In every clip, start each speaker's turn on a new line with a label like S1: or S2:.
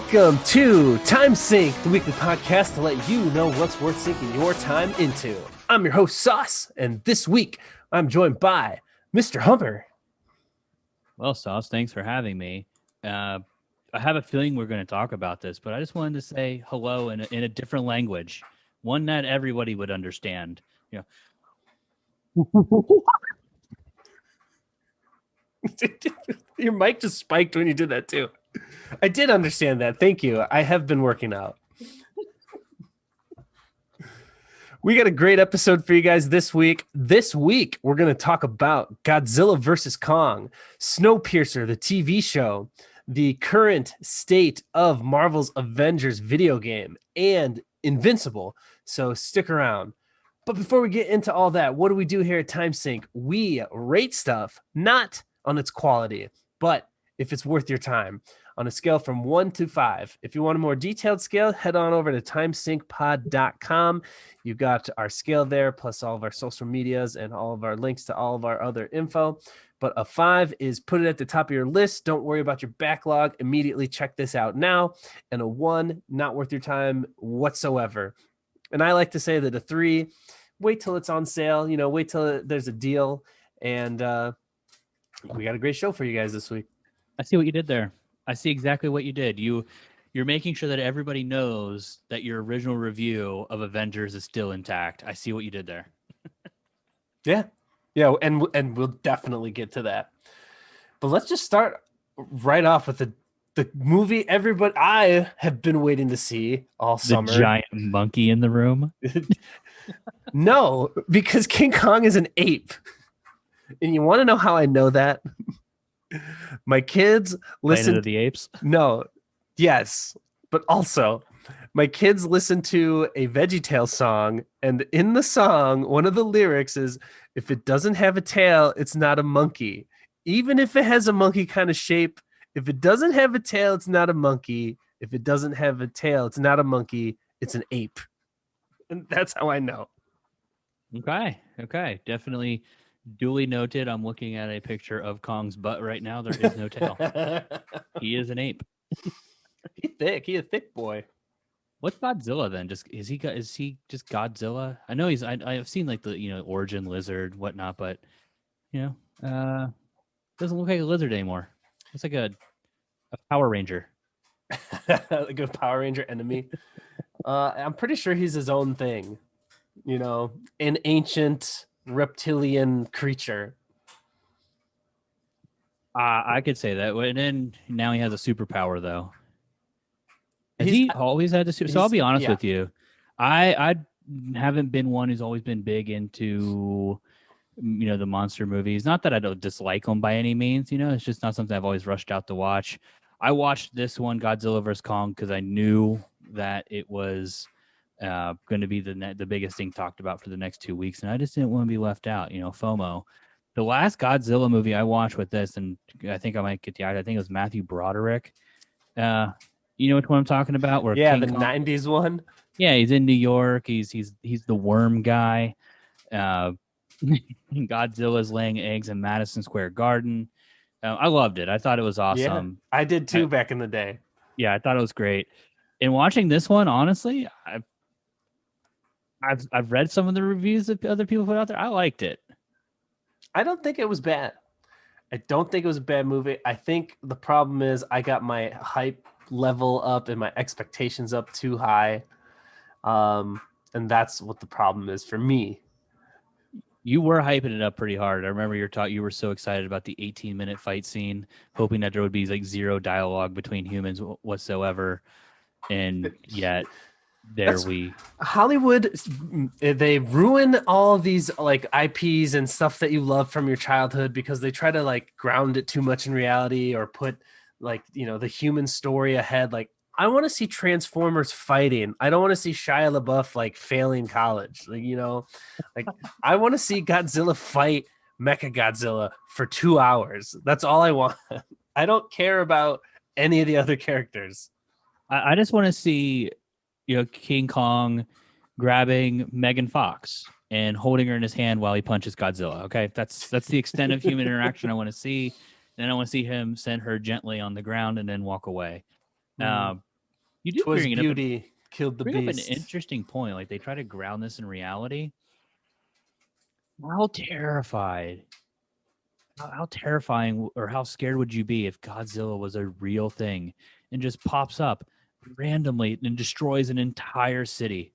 S1: Welcome to Time Sync, the weekly podcast to let you know what's worth sinking your time into. I'm your host, Sauce, and this week I'm joined by Mr. Hummer.
S2: Well, Sauce, thanks for having me. I have a feeling we're going to talk about this, but I just wanted to say hello in a different language, one that everybody would understand. You
S1: know. Your mic just spiked when you did that too. I did understand that. Thank you. I have been working out. We got a great episode for you guys this week. This week, we're going to talk about Godzilla vs. Kong, Snowpiercer, the TV show, the current state of Marvel's Avengers video game, and Invincible. So stick around. But before we get into all that, what do we do here at Time Sync? We rate stuff, not on its quality, but if it's worth your time, on a scale from 1 to 5. If you want a more detailed scale, head on over to timesyncpod.com. You've got our scale there, plus all of our social medias and all of our links to all of our other info. But a 5 is put it at the top of your list. Don't worry about your backlog. Immediately check this out now. And a 1, not worth your time whatsoever. And I like to say that a 3, wait till it's on sale. Wait till there's a deal. And we got a great show for you guys this week.
S2: I see what you did there. I see exactly what you did. You're making sure that everybody knows that your original review of Avengers is still intact. I see what you did there.
S1: Yeah, and we'll definitely get to that. But let's just start right off with the movie I have been waiting to see all summer.
S2: The giant monkey in the room?
S1: No, because King Kong is an ape. And you want to know how I know that? My kids listen
S2: Planet of the Apes.
S1: No, yes, but also my kids listen to a VeggieTales song, and in the song, one of the lyrics is, "If it doesn't have a tail, it's not a monkey. Even if it has a monkey kind of shape, if it doesn't have a tail, it's not a monkey. If it doesn't have a tail, it's not a monkey. It's an ape." And that's how I know.
S2: Okay, definitely. Duly noted. I'm looking at a picture of Kong's butt right now. There is no tail. He is an ape.
S1: He's thick. He's a thick boy.
S2: What's Godzilla then? Is he just Godzilla? I know I've seen like the origin lizard whatnot, but doesn't look like a lizard anymore. It's like a Power Ranger.
S1: Like a Power Ranger enemy. I'm pretty sure he's his own thing. An ancient reptilian creature.
S2: I could say that. And then now he has a superpower though. Has he always had the super? So I'll be honest with you. I haven't been one who's always been big into the monster movies. Not that I don't dislike them by any means. It's just not something I've always rushed out to watch. I watched this one, Godzilla vs. Kong, because I knew that it was going to be the biggest thing talked about for the next 2 weeks, and I just didn't want to be left out. FOMO. The last Godzilla movie I watched with this, and I think I might get the idea. I think it was Matthew Broderick. You know which one I'm talking about?
S1: Where King Kong, 90s one.
S2: Yeah, he's in New York. He's the worm guy. Godzilla's laying eggs in Madison Square Garden. I loved it. I thought it was awesome.
S1: Yeah, I did too back in the day.
S2: Yeah, I thought it was great. And watching this one, honestly, I've read some of the reviews that other people put out there. I liked it.
S1: I don't think it was bad. I don't think it was a bad movie. I think the problem is I got my hype level up and my expectations up too high. And that's what the problem is for me.
S2: You were hyping it up pretty hard. I remember you were so excited about the 18-minute fight scene, hoping that there would be like zero dialogue between humans whatsoever. And yet
S1: Hollywood, they ruin all of these like IPs and stuff that you love from your childhood because they try to like ground it too much in reality or put like the human story ahead. Like, I want to see Transformers fighting. I don't want to see Shia LaBeouf like failing college. Like I want to see Godzilla fight Mechagodzilla for 2 hours. That's all I want. I don't care about any of the other characters.
S2: I just want to see, King Kong grabbing Megan Fox and holding her in his hand while he punches Godzilla. Okay, that's the extent of human interaction I want to see. Then I want to see him send her gently on the ground and then walk away. You did
S1: 'Twas beauty killed the
S2: bring up an
S1: beast.
S2: interesting point. Like they try to ground this in reality. How terrified, how terrifying, or how scared would you be if Godzilla was a real thing and just pops up randomly and destroys an entire city?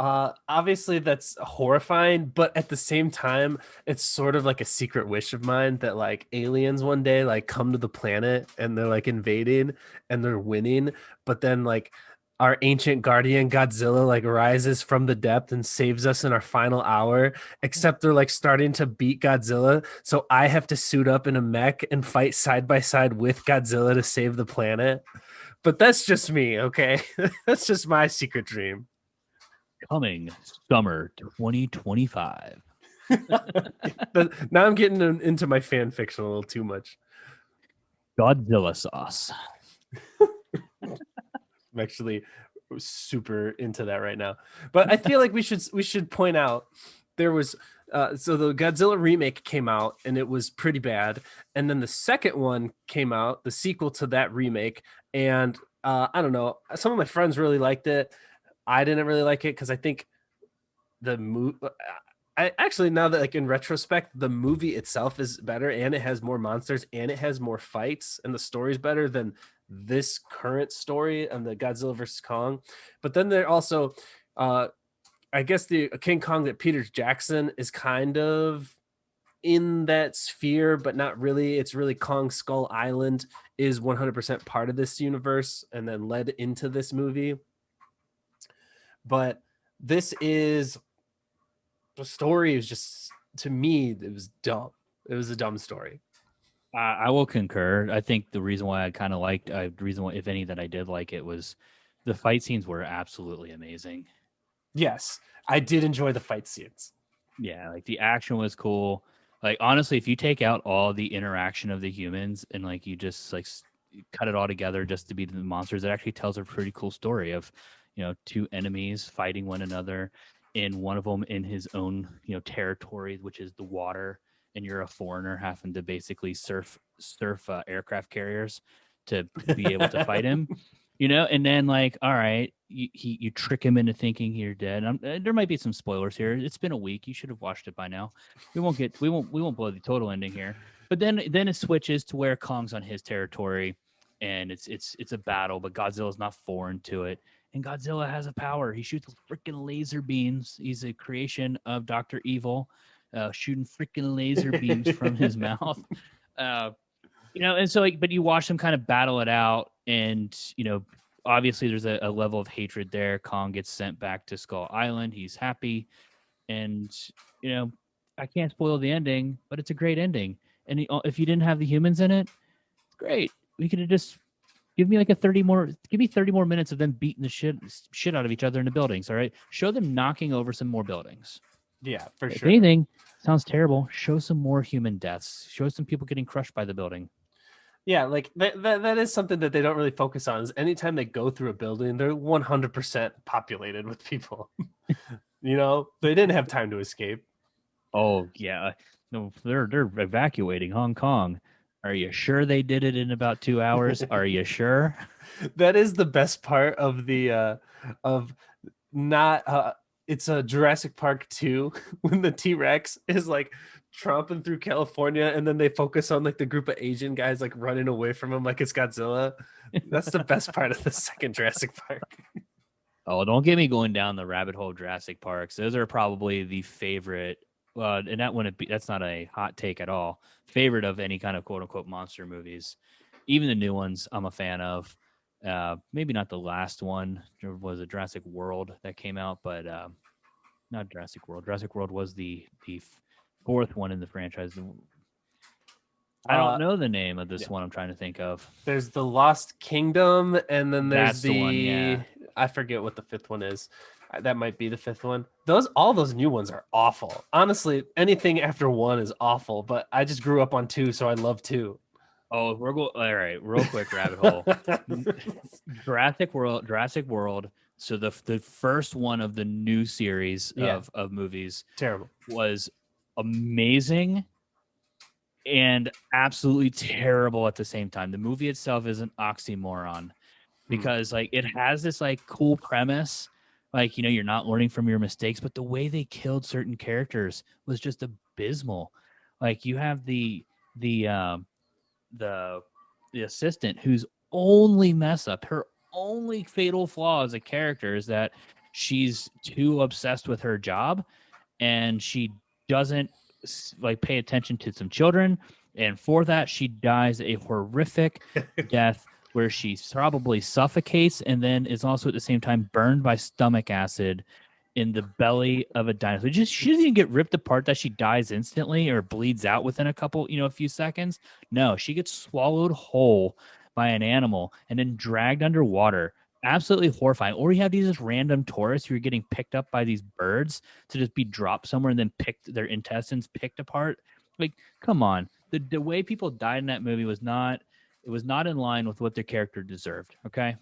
S1: Obviously that's horrifying, but at the same time, it's sort of like a secret wish of mine that like aliens one day like come to the planet and they're like invading and they're winning, but then like our ancient guardian Godzilla like rises from the depth and saves us in our final hour, except they're like starting to beat Godzilla. So I have to suit up in a mech and fight side by side with Godzilla to save the planet. But that's just me, okay? That's just my secret dream.
S2: Coming summer 2025.
S1: Now I'm getting into my fan fiction a little too much.
S2: Godzilla sauce.
S1: I'm actually super into that right now. But I feel like we should point out there was so the Godzilla remake came out and it was pretty bad, and then the second one came out, the sequel to that remake, and I don't know, some of my friends really liked it. I didn't really like it because I think the movie. I actually, now that like in retrospect, the movie itself is better and it has more monsters and it has more fights and the story's better than this current story and the Godzilla versus Kong. But then there also, I guess the King Kong that Peter Jackson is kind of in that sphere, but not really. It's really Kong Skull Island is 100% part of this universe and then led into this movie. But this is the story is just, to me, it was dumb. It was a dumb story.
S2: I will concur. I think the reason why I kind of liked, the reason why, if any, that I did like it was the fight scenes were absolutely amazing.
S1: Yes, I did enjoy the fight scenes.
S2: Yeah, like the action was cool. Like honestly, if you take out all the interaction of the humans and like you just like cut it all together just to be the monsters, it actually tells a pretty cool story of, two enemies fighting one another, and one of them in his own, territory, which is the water, and you're a foreigner having to basically surf aircraft carriers to be able to fight him. And then like, all right, you trick him into thinking you're dead. There might be some spoilers here. It's been a week. You should have watched it by now. We won't blow the total ending here. But then it switches to where Kong's on his territory, and it's a battle. But Godzilla's not foreign to it, and Godzilla has a power. He shoots freaking laser beams. He's a creation of Dr. Evil, shooting freaking laser beams from his mouth. And so like, but you watch them kind of battle it out, and obviously there's a level of hatred there. Kong gets sent back to Skull Island. He's happy, and I can't spoil the ending, but it's a great ending. And if you didn't have the humans in it, it's great. We could have just give me 30 more minutes of them beating the shit out of each other in the buildings. All right, show them knocking over some more buildings.
S1: Yeah, for
S2: if
S1: sure.
S2: anything sounds terrible, show some more human deaths. Show some people getting crushed by the building.
S1: Yeah, like that is something that they don't really focus on. Is anytime they go through a building, they're 100% populated with people. They didn't have time to escape.
S2: Oh yeah, no, they're evacuating Hong Kong. Are you sure they did it in about 2 hours? Are you sure?
S1: That is the best part of the of not it's a Jurassic Park 2 when the T-Rex is like tromping through California and then they focus on like the group of Asian guys like running away from him like it's Godzilla. That's the best part of the second Jurassic Park.
S2: Oh, don't get me going down the rabbit hole Jurassic Parks. Those are probably the favorite. And that wouldn't be, that's not a hot take at all. Favorite of any kind of quote unquote monster movies. Even the new ones I'm a fan of. Maybe not the last one. There was a Jurassic World that came out, but not Jurassic World. Jurassic World was the fourth one in the franchise. I don't know the name of this one I'm trying to think of.
S1: There's the Lost Kingdom, and then there's
S2: That's the one, yeah.
S1: I forget what the fifth one is. That might be the fifth one. All those new ones are awful. Honestly, anything after one is awful, but I just grew up on two, so I love two.
S2: Oh, we're going all right, real quick rabbit hole. Jurassic World. So the first one of the new series of movies
S1: terrible
S2: was amazing and absolutely terrible at the same time. The movie itself is an oxymoron. because like it has this like cool premise, like you're not learning from your mistakes, but the way they killed certain characters was just abysmal. Like you have the the the assistant whose only mess up, her only fatal flaw as a character is that she's too obsessed with her job and she doesn't like pay attention to some children, and for that she dies a horrific death where she probably suffocates and then is also at the same time burned by stomach acid in the belly of a dinosaur. She doesn't even get ripped apart that she dies instantly or bleeds out within a few seconds. No, she gets swallowed whole by an animal and then dragged underwater. Absolutely horrifying. Or you have these just random tourists who are getting picked up by these birds to just be dropped somewhere and then their intestines picked apart. Like, come on. The way people died in that movie was not in line with what their character deserved. Okay.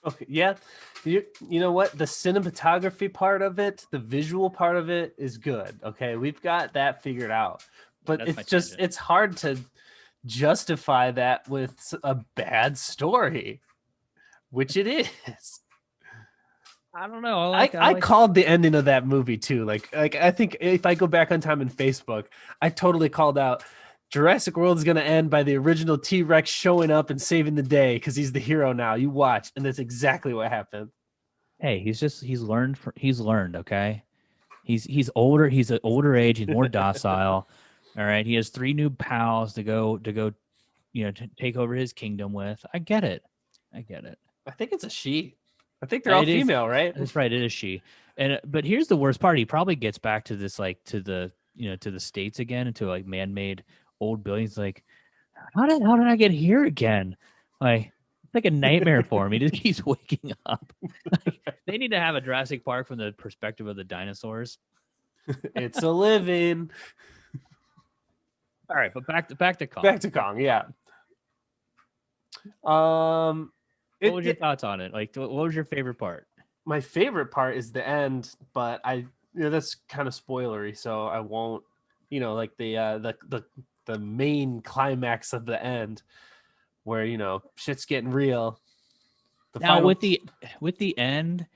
S1: Okay, yeah. You know what? The cinematography part of it, the visual part of it is good. Okay, we've got that figured out. But it's hard to justify that with a bad story, which it is.
S2: I don't know.
S1: I called the ending of that movie too. Like I think if I go back on time in Facebook, I totally called out Jurassic World is going to end by the original T-Rex showing up and saving the day because he's the hero now. You watch, and that's exactly what happened.
S2: Hey, he's learned. Okay, he's older. He's at older age. He's more docile. All right, he has 3 new pals to go. To take over his kingdom with. I get it.
S1: I think it's a she. I think they're all female, right?
S2: That's right. It is she. But here's the worst part. He probably gets back to this, like to the States again, into like man-made old buildings. Like, how did I get here again? Like, it's like a nightmare for him. He just keeps waking up. Like, they need to have a Jurassic Park from the perspective of the dinosaurs.
S1: It's a living.
S2: All right, but back to Kong.
S1: Back to Kong, yeah.
S2: What was your thoughts on it? Like, what was your favorite part?
S1: My favorite part is the end, but that's kind of spoilery, so I won't. Like the main climax of the end, where shit's getting real.
S2: With the end,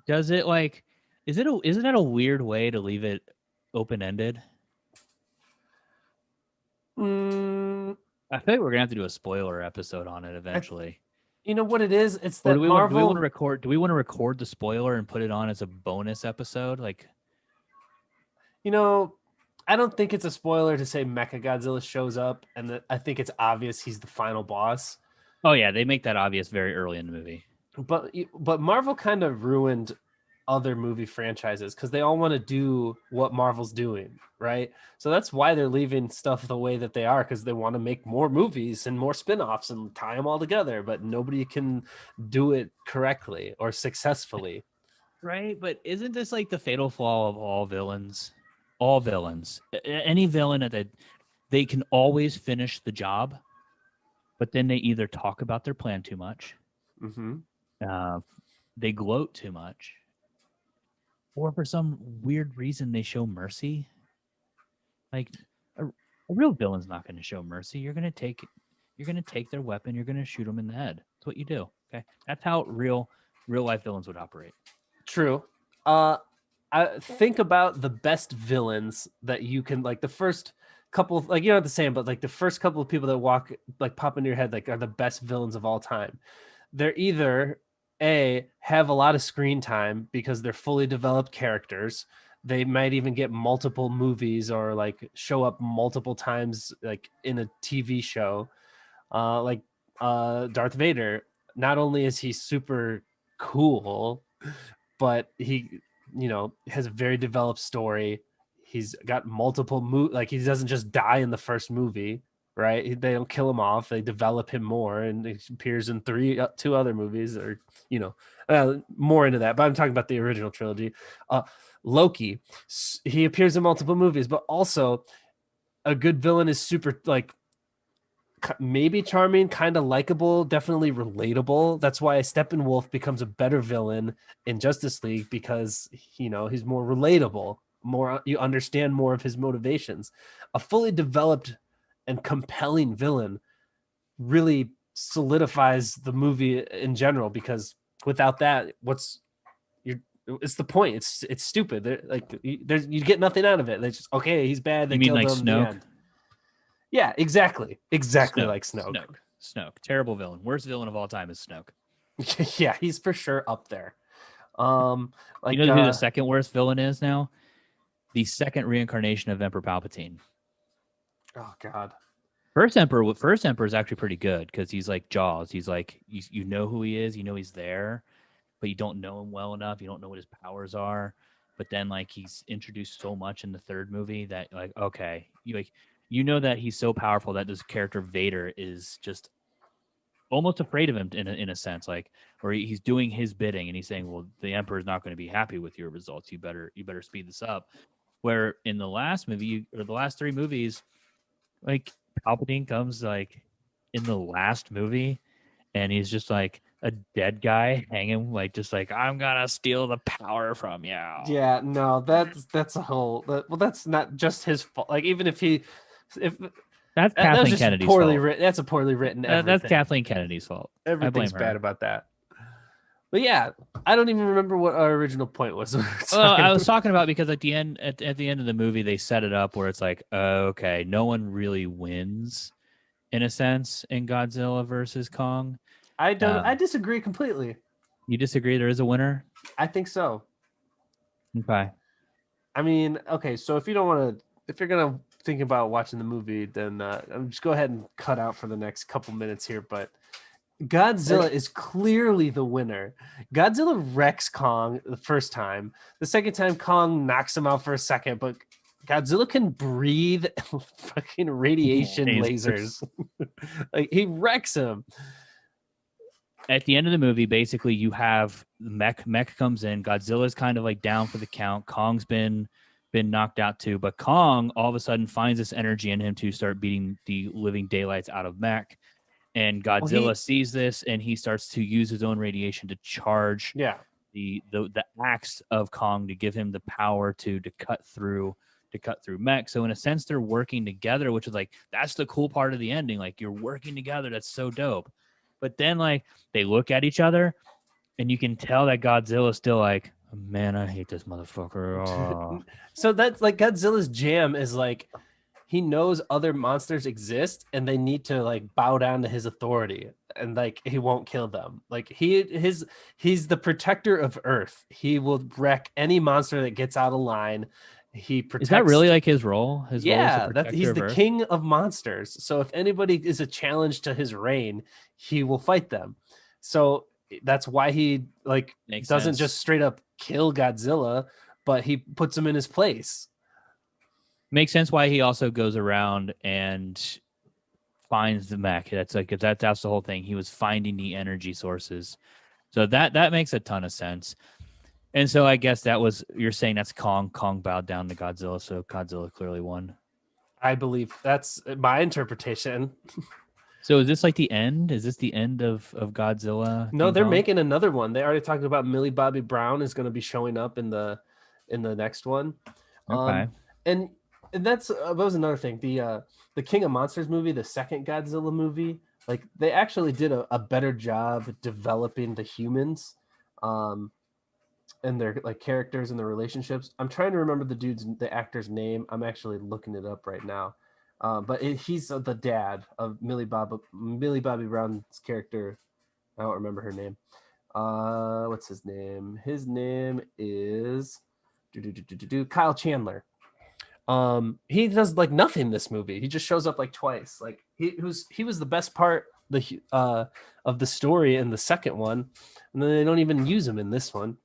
S2: does it like? Isn't that a weird way to leave it open ended? I feel like we're gonna have to do a spoiler episode on it eventually.
S1: You know what it is? It's that
S2: do we want to record the spoiler and put it on as a bonus episode? Like,
S1: I don't think it's a spoiler to say Mechagodzilla shows up, and I think it's obvious he's the final boss.
S2: Oh yeah, they make that obvious very early in the movie.
S1: But Marvel kind of ruined other movie franchises because they all want to do what Marvel's doing, right? So that's why they're leaving stuff the way that they are, because they want to make more movies and more spin-offs and tie them all together, but nobody can do it correctly or successfully.
S2: Right, but isn't this like the fatal flaw of all villains? All villains, any villain that they can always finish the job, but then they either talk about their plan too much, they gloat too much, or for some weird reason they show mercy. Like a real villain's not going to show mercy. You're going to take their weapon. You're going to shoot them in the head. That's what you do. Okay, that's how real life villains would operate.
S1: True. I think about the best villains that you can, like the first couple, like not the same, but like the first couple of people that pop into your head, like are the best villains of all time. They're either have a lot of screen time because they're fully developed characters. They might even get multiple movies or like show up multiple times, like in a TV show, like Darth Vader. Not only is he super cool, but he has a very developed story. He's got multiple like he doesn't just die in the first movie, right? They don't kill him off. They develop him more, and he appears in 2 other movies, or more into that. But I'm talking about the original trilogy. Loki, he appears in multiple movies, but also a good villain is super like maybe charming, kind of likable, definitely relatable. That's why Steppenwolf becomes a better villain in Justice League, because he's more relatable, you understand more of his motivations. A fully developed and compelling villain really solidifies the movie in general, because without that, it's the point. It's stupid. You get nothing out of it. They just, okay, he's bad. They
S2: You mean
S1: killed
S2: like
S1: him. The
S2: Snoke?
S1: end. Yeah, exactly like Snoke.
S2: Snoke, terrible villain. Worst villain of all time is Snoke.
S1: Yeah, he's for sure up there.
S2: Like, you know who the second worst villain is now? The second reincarnation of Emperor Palpatine.
S1: Oh God.
S2: First Emperor is actually pretty good because he's like Jaws. He's like, you know who he is, you know he's there, but you don't know him well enough. You don't know what his powers are. But then like he's introduced so much in the third movie that like, okay, you know that he's so powerful that this character Vader is just almost afraid of him in a sense, like where he's doing his bidding and he's saying, well, the Emperor is not going to be happy with your results. You better speed this up. Where in the last movie or the last three movies, like Palpatine comes like in the last movie and he's just like a dead guy hanging, like just like, I'm gonna steal the power from you.
S1: Yeah, no, that's a whole. Well, that's not just his fault. Like, even if
S2: that's Kathleen Kennedy's
S1: poorly
S2: fault.
S1: written. That's a poorly written.
S2: That's Kathleen Kennedy's fault.
S1: Everything's bad about that. But yeah, I don't even remember what our original point was.
S2: Well, I was talking about because at the end of the movie, they set it up where it's like, okay, no one really wins in a sense in Godzilla versus Kong.
S1: I disagree completely.
S2: You disagree? There is a winner?
S1: I think so.
S2: Okay.
S1: I mean, okay, so if you're gonna think about watching the movie, then just go ahead and cut out for the next couple minutes here. But Godzilla is clearly the winner. Godzilla wrecks Kong the first time. The second time, Kong knocks him out for a second, but Godzilla can breathe fucking radiation lasers. Like, he wrecks him.
S2: At the end of the movie, basically, you have Mech comes in. Godzilla's kind of like down for the count. Kong's been knocked out too, but Kong all of a sudden finds this energy in him to start beating the living daylights out of Mech. And Godzilla sees this, and he starts to use his own radiation to charge the axe of Kong to give him the power to cut through Mech. So in a sense, they're working together, which is like, that's the cool part of the ending. Like, you're working together. That's so dope. But then like they look at each other, and you can tell that Godzilla's still like, man, I hate this motherfucker. Oh.
S1: So that's like Godzilla's jam is like, he knows other monsters exist and they need to like bow down to his authority, and like he won't kill them. Like he's the protector of Earth. He will wreck any monster that gets out of line. He protects.
S2: Is that really like his role? Role is
S1: he's the king of monsters. So if anybody is a challenge to his reign, he will fight them. So that's why he doesn't just straight up kill Godzilla, but he puts him in his place.
S2: Makes sense why he also goes around and finds the mech. That's the whole thing. He was finding the energy sources. So that makes a ton of sense. And so I guess you're saying that's Kong. Kong bowed down to Godzilla, so Godzilla clearly won.
S1: I believe that's my interpretation.
S2: So is this like the end? Is this the end of Godzilla?
S1: No, they're making another one. They already talked about Millie Bobby Brown is going to be showing up in the next one.
S2: Okay.
S1: And that was another thing. The King of Monsters movie, the second Godzilla movie, like they actually did a better job developing the humans, and their like characters and their relationships. I'm trying to remember the actor's name. I'm actually looking it up right now. But he's the dad of Millie Bobby Brown's character. I don't remember her name. What's his name? His name is Kyle Chandler. He does like nothing in this movie. He just shows up like twice. Like he was the best part of the story in the second one, and then they don't even use him in this one.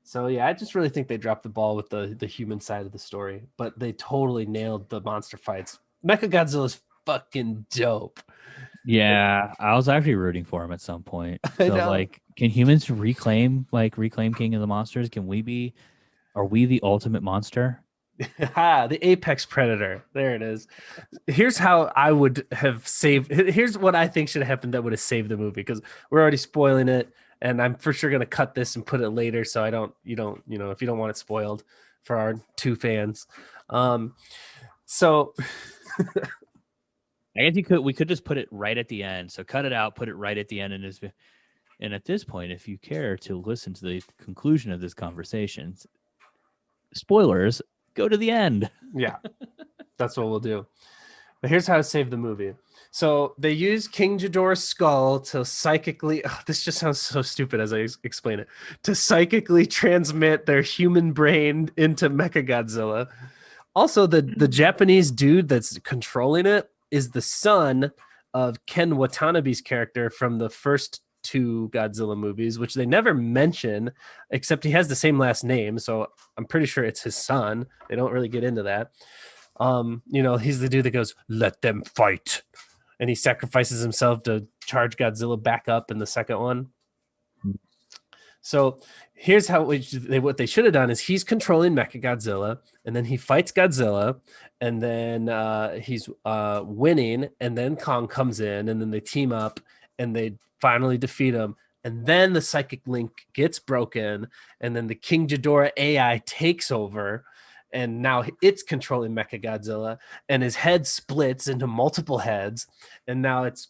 S1: So yeah, I just really think they dropped the ball with the human side of the story, but they totally nailed the monster fights. Mechagodzilla is fucking dope.
S2: Yeah, I was actually rooting for him at some point. So like, can humans reclaim King of the Monsters? Are we the ultimate monster?
S1: The apex predator. There it is. Here's how I would have saved. Here's what I think should have happened that would have saved the movie, because we're already spoiling it, and I'm for sure gonna cut this and put it later, so you don't if you don't want it spoiled for our two fans. So
S2: I guess we could just put it right at the end. So cut it out, put it right at the end, and at this point, if you care to listen to the conclusion of this conversation, spoilers, go to the end.
S1: Yeah, that's what we'll do. But here's how to save the movie. So they use King Ghidorah's skull to psychically, this just sounds so stupid as I explain it, to psychically transmit their human brain into Mechagodzilla. Also, the Japanese dude that's controlling it is the son of Ken Watanabe's character from the first two Godzilla movies, which they never mention, except he has the same last name. So I'm pretty sure it's his son. They don't really get into that. He's the dude that goes, "Let them fight," and he sacrifices himself to charge Godzilla back up in the second one. So here's how what they should have done is he's controlling Mechagodzilla, and then he fights Godzilla, and then he's winning, and then Kong comes in, and then they team up, and they finally defeat him. And then the psychic link gets broken, and then the King Ghidorah AI takes over, and now it's controlling Mechagodzilla, and his head splits into multiple heads, and now it's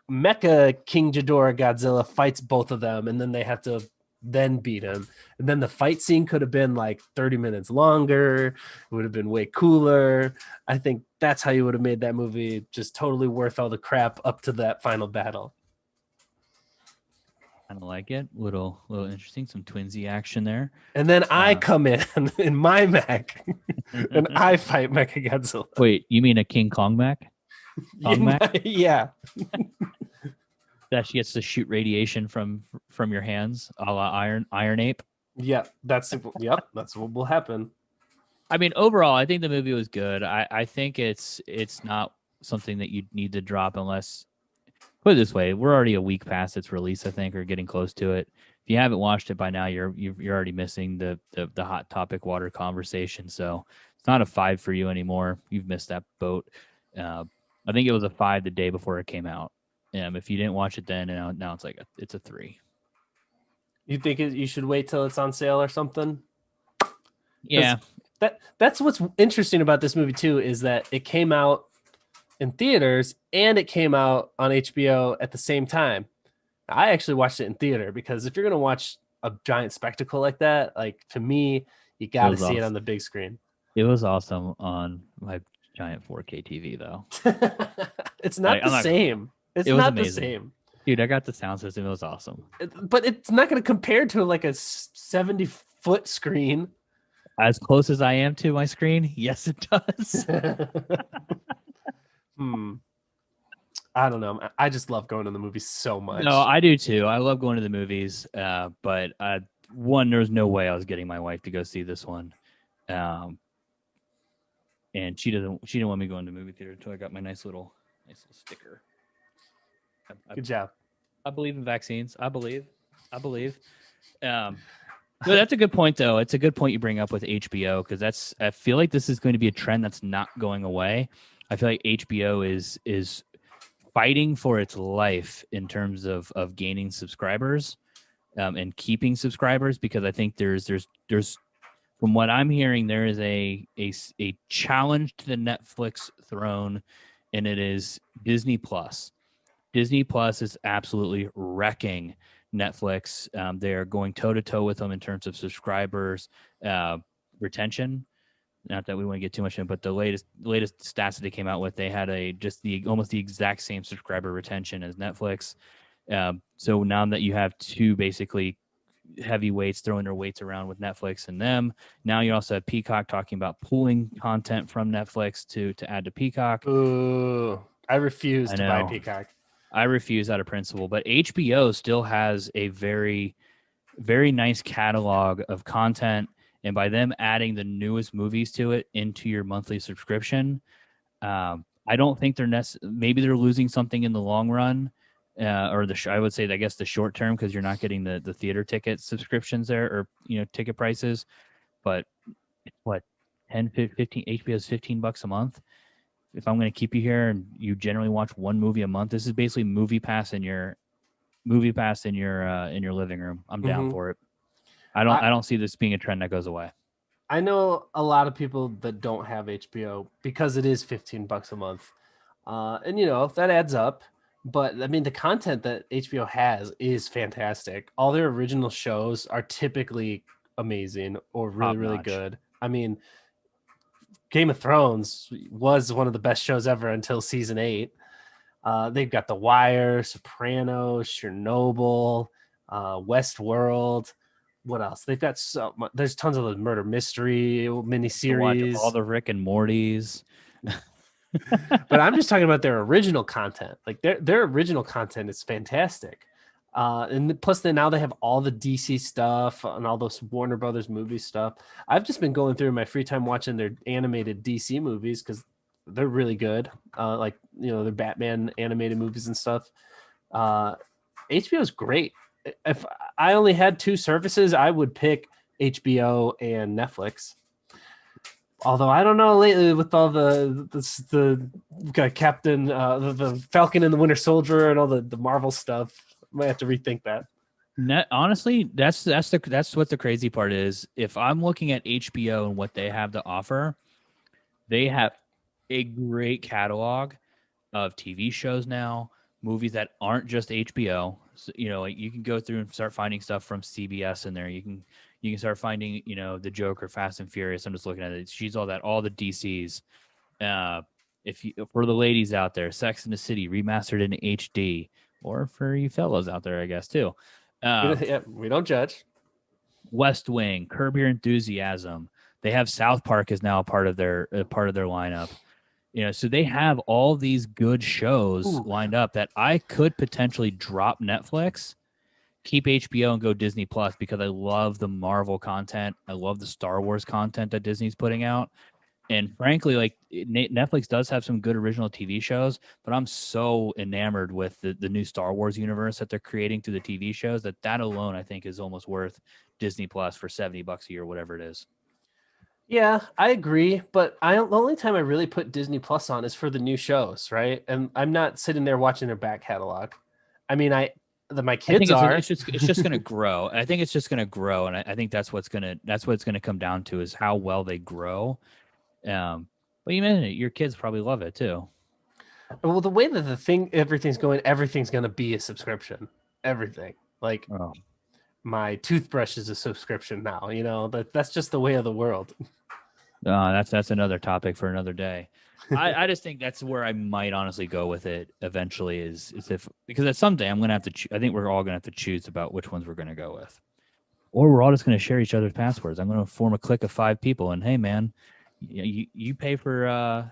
S1: Mecha King Ghidorah Godzilla fights both of them, and then they have to then beat him. And then the fight scene could have been like 30 minutes longer. It would have been way cooler. I think that's how you would have made that movie just totally worth all the crap up to that final battle.
S2: Kind of like it. Little interesting. Some twinsy action there.
S1: And then I come in my mech and I fight Mechagodzilla.
S2: Wait, you mean a King Kong mech?
S1: Yeah.
S2: That she gets to shoot radiation from your hands, a la Iron Ape.
S1: Yeah, that's what will happen.
S2: I mean, overall, I think the movie was good. I think it's not something that you need to drop unless, put it this way, we're already a week past its release, I think, or getting close to it. If you haven't watched it by now, you're already missing the hot topic water conversation. So it's not a 5 for you anymore. You've missed that boat. I think it was a 5 the day before it came out. If you didn't watch it then, now it's like it's a 3.
S1: You think you should wait till it's on sale or something?
S2: Yeah,
S1: that's what's interesting about this movie too, is that it came out in theaters and it came out on HBO at the same time. I actually watched it in theater because if you're gonna watch a giant spectacle like that, like to me, you got to see it on the big screen.
S2: It was awesome on my giant 4K TV though.
S1: It's not the same. It's not the same.
S2: Dude, I got the sound system. It was awesome.
S1: But it's not going to compare to like a 70-foot screen.
S2: As close as I am to my screen, yes, it does.
S1: I don't know. I just love going to the movies so much.
S2: No, I do too. I love going to the movies. But there's no way I was getting my wife to go see this one. And she didn't want me going to the movie theater until I got my nice little sticker.
S1: Good job.
S2: I believe in vaccines. I believe. But that's a good point, though. It's a good point you bring up with HBO because I feel like this is going to be a trend that's not going away. I feel like HBO is fighting for its life in terms of gaining subscribers and keeping subscribers because I think there's from what I'm hearing there is a challenge to the Netflix throne, and it is Disney Plus. Disney Plus is absolutely wrecking Netflix. They are going toe-to-toe with them in terms of subscribers retention. Not that we want to get too much in, but the latest stats that they came out with, they had almost the exact same subscriber retention as Netflix. So now that you have two basically heavyweights throwing their weights around with Netflix and them, now you also have Peacock talking about pulling content from Netflix to add to Peacock.
S1: Ooh, I refuse to buy Peacock.
S2: I refuse out of principle, but HBO still has a very, very nice catalog of content. And by them adding the newest movies to it into your monthly subscription, I don't think maybe they're losing something in the long run, or I would say, I guess the short term, because you're not getting the theater ticket subscriptions there or, ticket prices. But what, 10, 15, HBO's $15 a month. If I'm going to keep you here and you generally watch one movie a month, this is basically movie pass in your living room. I'm down for it. I don't see this being a trend that goes away.
S1: I know a lot of people that don't have HBO because it is $15 a month. And you know that adds up. But I mean, the content that HBO has is fantastic. All their original shows are typically amazing or really,
S2: Top
S1: really
S2: notch.
S1: good. I mean, Game of Thrones was one of the best shows ever until season 8. They've got The Wire, Sopranos, Chernobyl, Westworld. What else? They've got so much. There's tons of the murder mystery
S2: To watch all
S1: miniseries.
S2: the Rick and Mortys.
S1: But I'm just talking about their original content. Like their original content is fantastic. And plus, then now they have all the DC stuff and all those Warner Brothers movie stuff. I've just been going through my free time watching their animated DC movies because they're really good. Like you know, their Batman animated movies and stuff. HBO is great. If I only had two services, I would pick HBO and Netflix. Although I don't know lately with all the Captain, the Falcon and the Winter Soldier and all the Marvel stuff, I might have to rethink that.
S2: Honestly, that's what the crazy part is. If I'm looking at HBO and what they have to offer, they have a great catalog of TV shows now, movies that aren't just HBO. So, you know, like you can go through and start finding stuff from CBS in there. You can start finding, you know, the Joker, Fast and Furious. I'm just looking at it. She's all the DCs. If you for the ladies out there, Sex in the City remastered in HD, or for you fellows out there, I guess too.
S1: Yeah, we don't judge.
S2: West Wing, Curb Your Enthusiasm. They have South Park is now a part of their lineup. You know, so they have all these good shows
S1: Ooh.
S2: lined up that I could potentially drop Netflix, keep HBO, and go Disney Plus because I love the Marvel content. I love the Star Wars content that Disney's putting out. And frankly, like Netflix does have some good original TV shows, but I'm so enamored with the new Star Wars universe that they're creating through the TV shows that alone I think is almost worth Disney Plus for $70 a year, whatever it is.
S1: Yeah, I agree, but the only time I really put Disney Plus on is for the new shows, right? And I'm not sitting there watching their back catalog. I mean, my
S2: I think
S1: kids are.
S2: it's just gonna grow. I think it's just gonna grow, and I think that's what it's gonna come down to is how well they grow. But you mentioned it, your kids probably love it too.
S1: Well, the way that everything's going, everything's going to be a subscription. Everything. Like
S2: Oh.
S1: my toothbrush is a subscription now. You know that's just the way of the world.
S2: That's another topic for another day. I just think that's where I might honestly go with it eventually is if because at some day I'm gonna have to I think we're all gonna have to choose about which ones we're gonna go with, or we're all just gonna share each other's passwords. I'm gonna form a clique of 5 people, and hey man, you pay for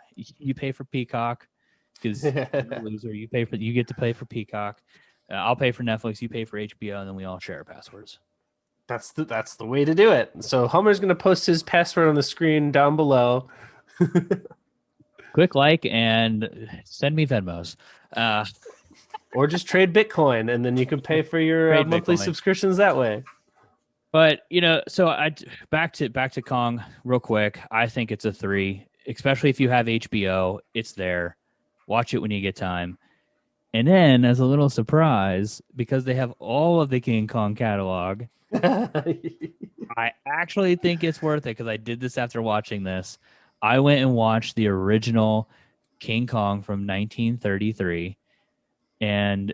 S2: Peacock because you're a loser. You get to pay for Peacock. I'll pay for Netflix. You pay for HBO, and then we all share our passwords.
S1: That's the way to do it. So Homer's going to post his password on the screen down below.
S2: Quick like and send me Venmos.
S1: Or just trade Bitcoin, and then you can pay for your monthly
S2: Bitcoin.
S1: subscriptions that way.
S2: But you know, so I back to Kong real quick. I think it's a 3, especially if you have HBO. It's there. Watch it when you get time. And then, as a little surprise, because they have all of the King Kong catalog, I actually think it's worth it because I did this after watching this. I went and watched the original King Kong from 1933, and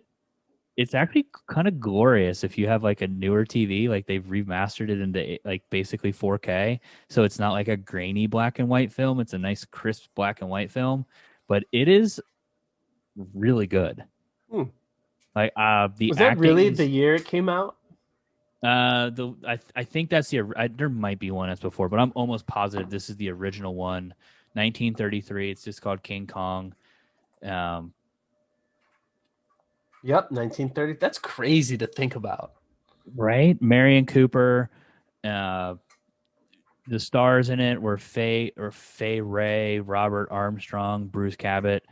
S2: it's actually kind of glorious if you have like a newer TV. Like they've remastered it into like basically 4K, so it's not like a grainy black and white film. It's a nice crisp black and white film, but it is really good.
S1: Hmm.
S2: Like the
S1: Was that
S2: acting
S1: really
S2: is
S1: the year it came out?
S2: I think that's there might be one that's before, but I'm almost positive this is the original one, 1933. It's just called King Kong.
S1: Yep, 1930. That's crazy to think about.
S2: Right, Marion Cooper. The stars in it were Faye Ray, Robert Armstrong, Bruce Cabot.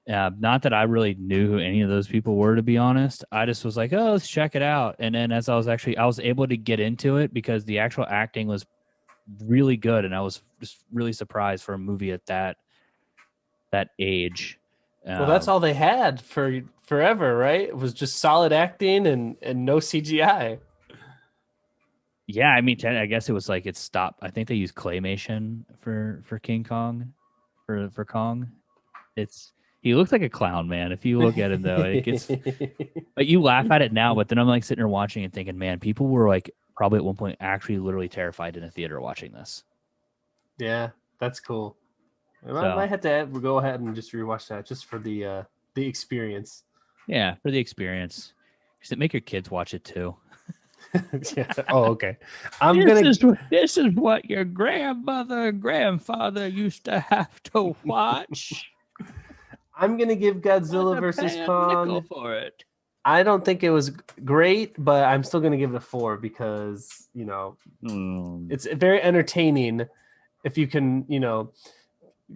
S2: Not that I really knew who any of those people were, to be honest. I just was like, oh, let's check it out. And then as I was able to get into it because the actual acting was really good, and I was just really surprised for a movie at that age.
S1: Well, that's all they had for forever, right? It was just solid acting and no CGI.
S2: Yeah, I mean, I guess it was like it stopped. I think they used claymation for King Kong, for Kong. He looks like a clown, man. If you look at him though, it gets like you laugh at it now, but then I'm like sitting there watching and thinking, man, people were like probably at one point actually literally terrified in a theater watching this.
S1: Yeah, that's cool. I
S2: So,
S1: might have to go ahead and just rewatch that just for the experience.
S2: yeah, for the experience. Make your kids watch it too.
S1: Yeah. Oh, okay.
S2: This is what your grandmother and grandfather used to have to watch.
S1: I'm gonna give Godzilla vs. Kong
S2: for it.
S1: I don't think it was great, but I'm still gonna give it a 4 because it's very entertaining if you can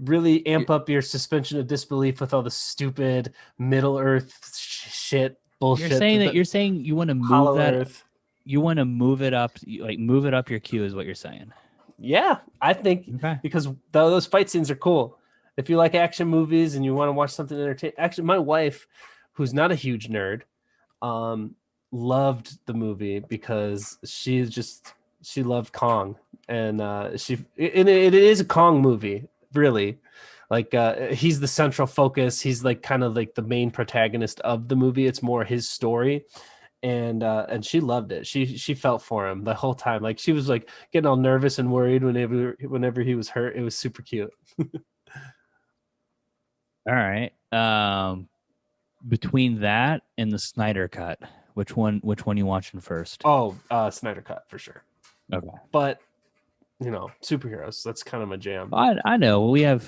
S1: really amp up your suspension of disbelief with all the stupid Middle Earth shit bullshit.
S2: You're saying you want to move that. Earth. You want to move it up, like move it up your queue, is what you're saying.
S1: Yeah, I think because those fight scenes are cool. If you like action movies and you want to watch something entertaining, actually, my wife, who's not a huge nerd, loved the movie because she loved Kong, and it is a Kong movie, really. Like he's the central focus. He's like kind of like the main protagonist of the movie. It's more his story. And she loved it. She felt for him the whole time. Like she was like getting all nervous and worried whenever he was hurt. It was super cute.
S2: All right. Between that and the Snyder Cut, which one you watching first?
S1: Oh, Snyder Cut for sure.
S2: Okay.
S1: But superheroes, that's kind of my jam.
S2: I know. We have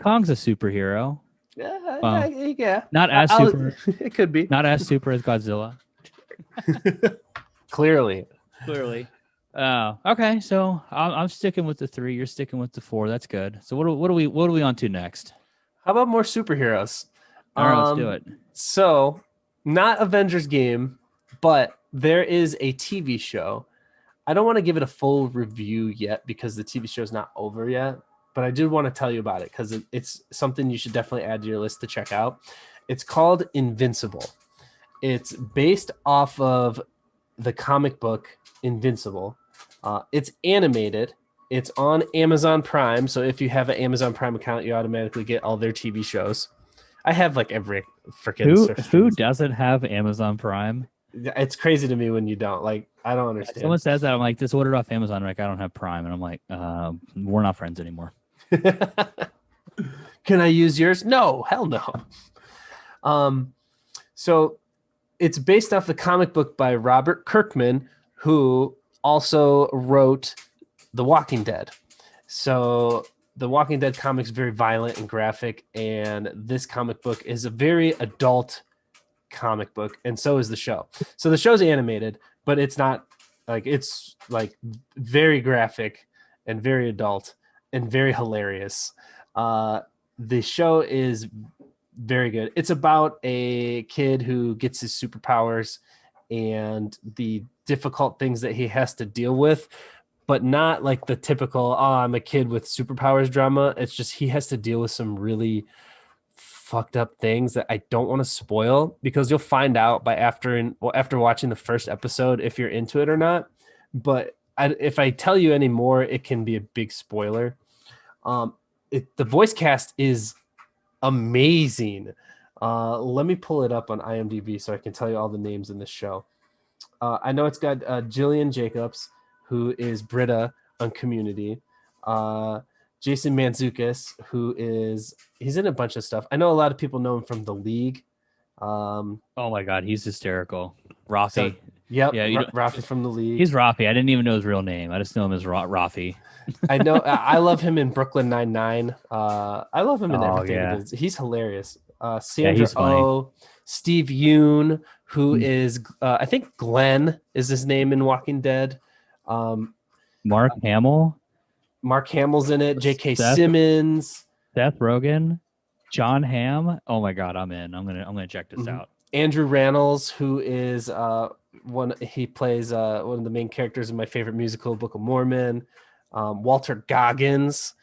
S2: Kong's a superhero.
S1: Yeah.
S2: Not as super.
S1: It could be.
S2: Not as super as Godzilla.
S1: Clearly.
S2: Okay. So I'm sticking with the 3. You're sticking with the 4. That's good. So what are we on to next?
S1: How about more superheroes?
S2: All right, let's do it.
S1: So, not Avengers game, but there is a TV show. I don't want to give it a full review yet because the TV show is not over yet, but I do want to tell you about it because it's something you should definitely add to your list to check out. It's called Invincible. It's based off of the comic book Invincible. It's animated. It's on Amazon Prime. So if you have an Amazon Prime account, you automatically get all their TV shows. I have like every freaking
S2: who doesn't have Amazon Prime?
S1: It's crazy to me when you don't. Like, I don't understand.
S2: Someone says that, I'm like, this ordered off Amazon. I'm like, I don't have Prime. And I'm like, we're not friends anymore.
S1: Can I use yours? No, hell no. So it's based off the comic book by Robert Kirkman, who also wrote The Walking Dead. So the Walking Dead comic is very violent and graphic, and this comic book is a very adult comic book, and so is the show. So the show's animated, but it's not like, it's like very graphic and very adult and very hilarious. The show is very good. It's about a kid who gets his superpowers and the difficult things that he has to deal with, but not like the typical, I'm a kid with superpowers drama. It's just he has to deal with some really fucked up things that I don't want to spoil, because you'll find out after watching the first episode if you're into it or not. But if I tell you any more, it can be a big spoiler. The voice cast is amazing. Let me pull it up on IMDb so I can tell you all the names in this show. I know it's got Jillian Jacobs, who is Britta on Community. Jason Mantzoukas, he's in a bunch of stuff. I know a lot of people know him from The League.
S2: Oh my God, he's hysterical. Rafi.
S1: Yep, yeah, Rafi from The League.
S2: He's Rafi. I didn't even know his real name. I just know him as Rafi.
S1: I know. I love him in Brooklyn Nine-Nine. I love him in everything. Yeah. He's hilarious. Sandra Oh, Steve Yeun, who is I think Glenn is his name in Walking Dead.
S2: Mark Hamill.
S1: Mark Hamill's in it. J.K. Simmons,
S2: Seth Rogen, John Hamm. Oh my God, I'm in. I'm gonna check this out.
S1: Andrew Rannells, who is he plays one of the main characters in my favorite musical, Book of Mormon. Walter Goggins,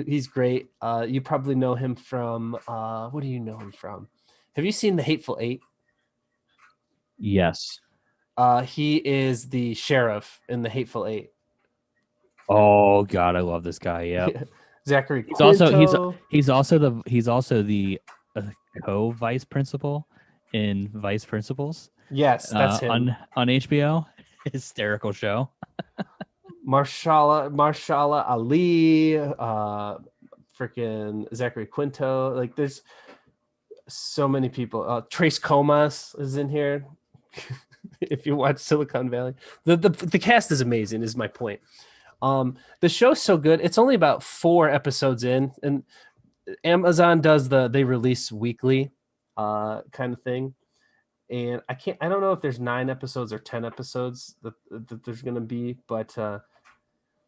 S1: he's great. You probably know him from what do you know him from? Have you seen The Hateful Eight?
S2: Yes.
S1: He is the sheriff in The Hateful Eight.
S2: Oh God, I love this guy. Yeah.
S1: Zachary Quinto.
S2: He's also the a co-vice principal in Vice Principals.
S1: Yes, that's him
S2: on HBO. Hysterical show.
S1: Marshala Ali, freaking Zachary Quinto. Like, there's so many people. Trace Comas is in here. If you watch Silicon Valley, the cast is amazing. Is my point. The show's so good. It's only about 4 episodes in, and Amazon does they release weekly, kind of thing. And I don't know if there's 9 episodes or 10 episodes that there's gonna be, but so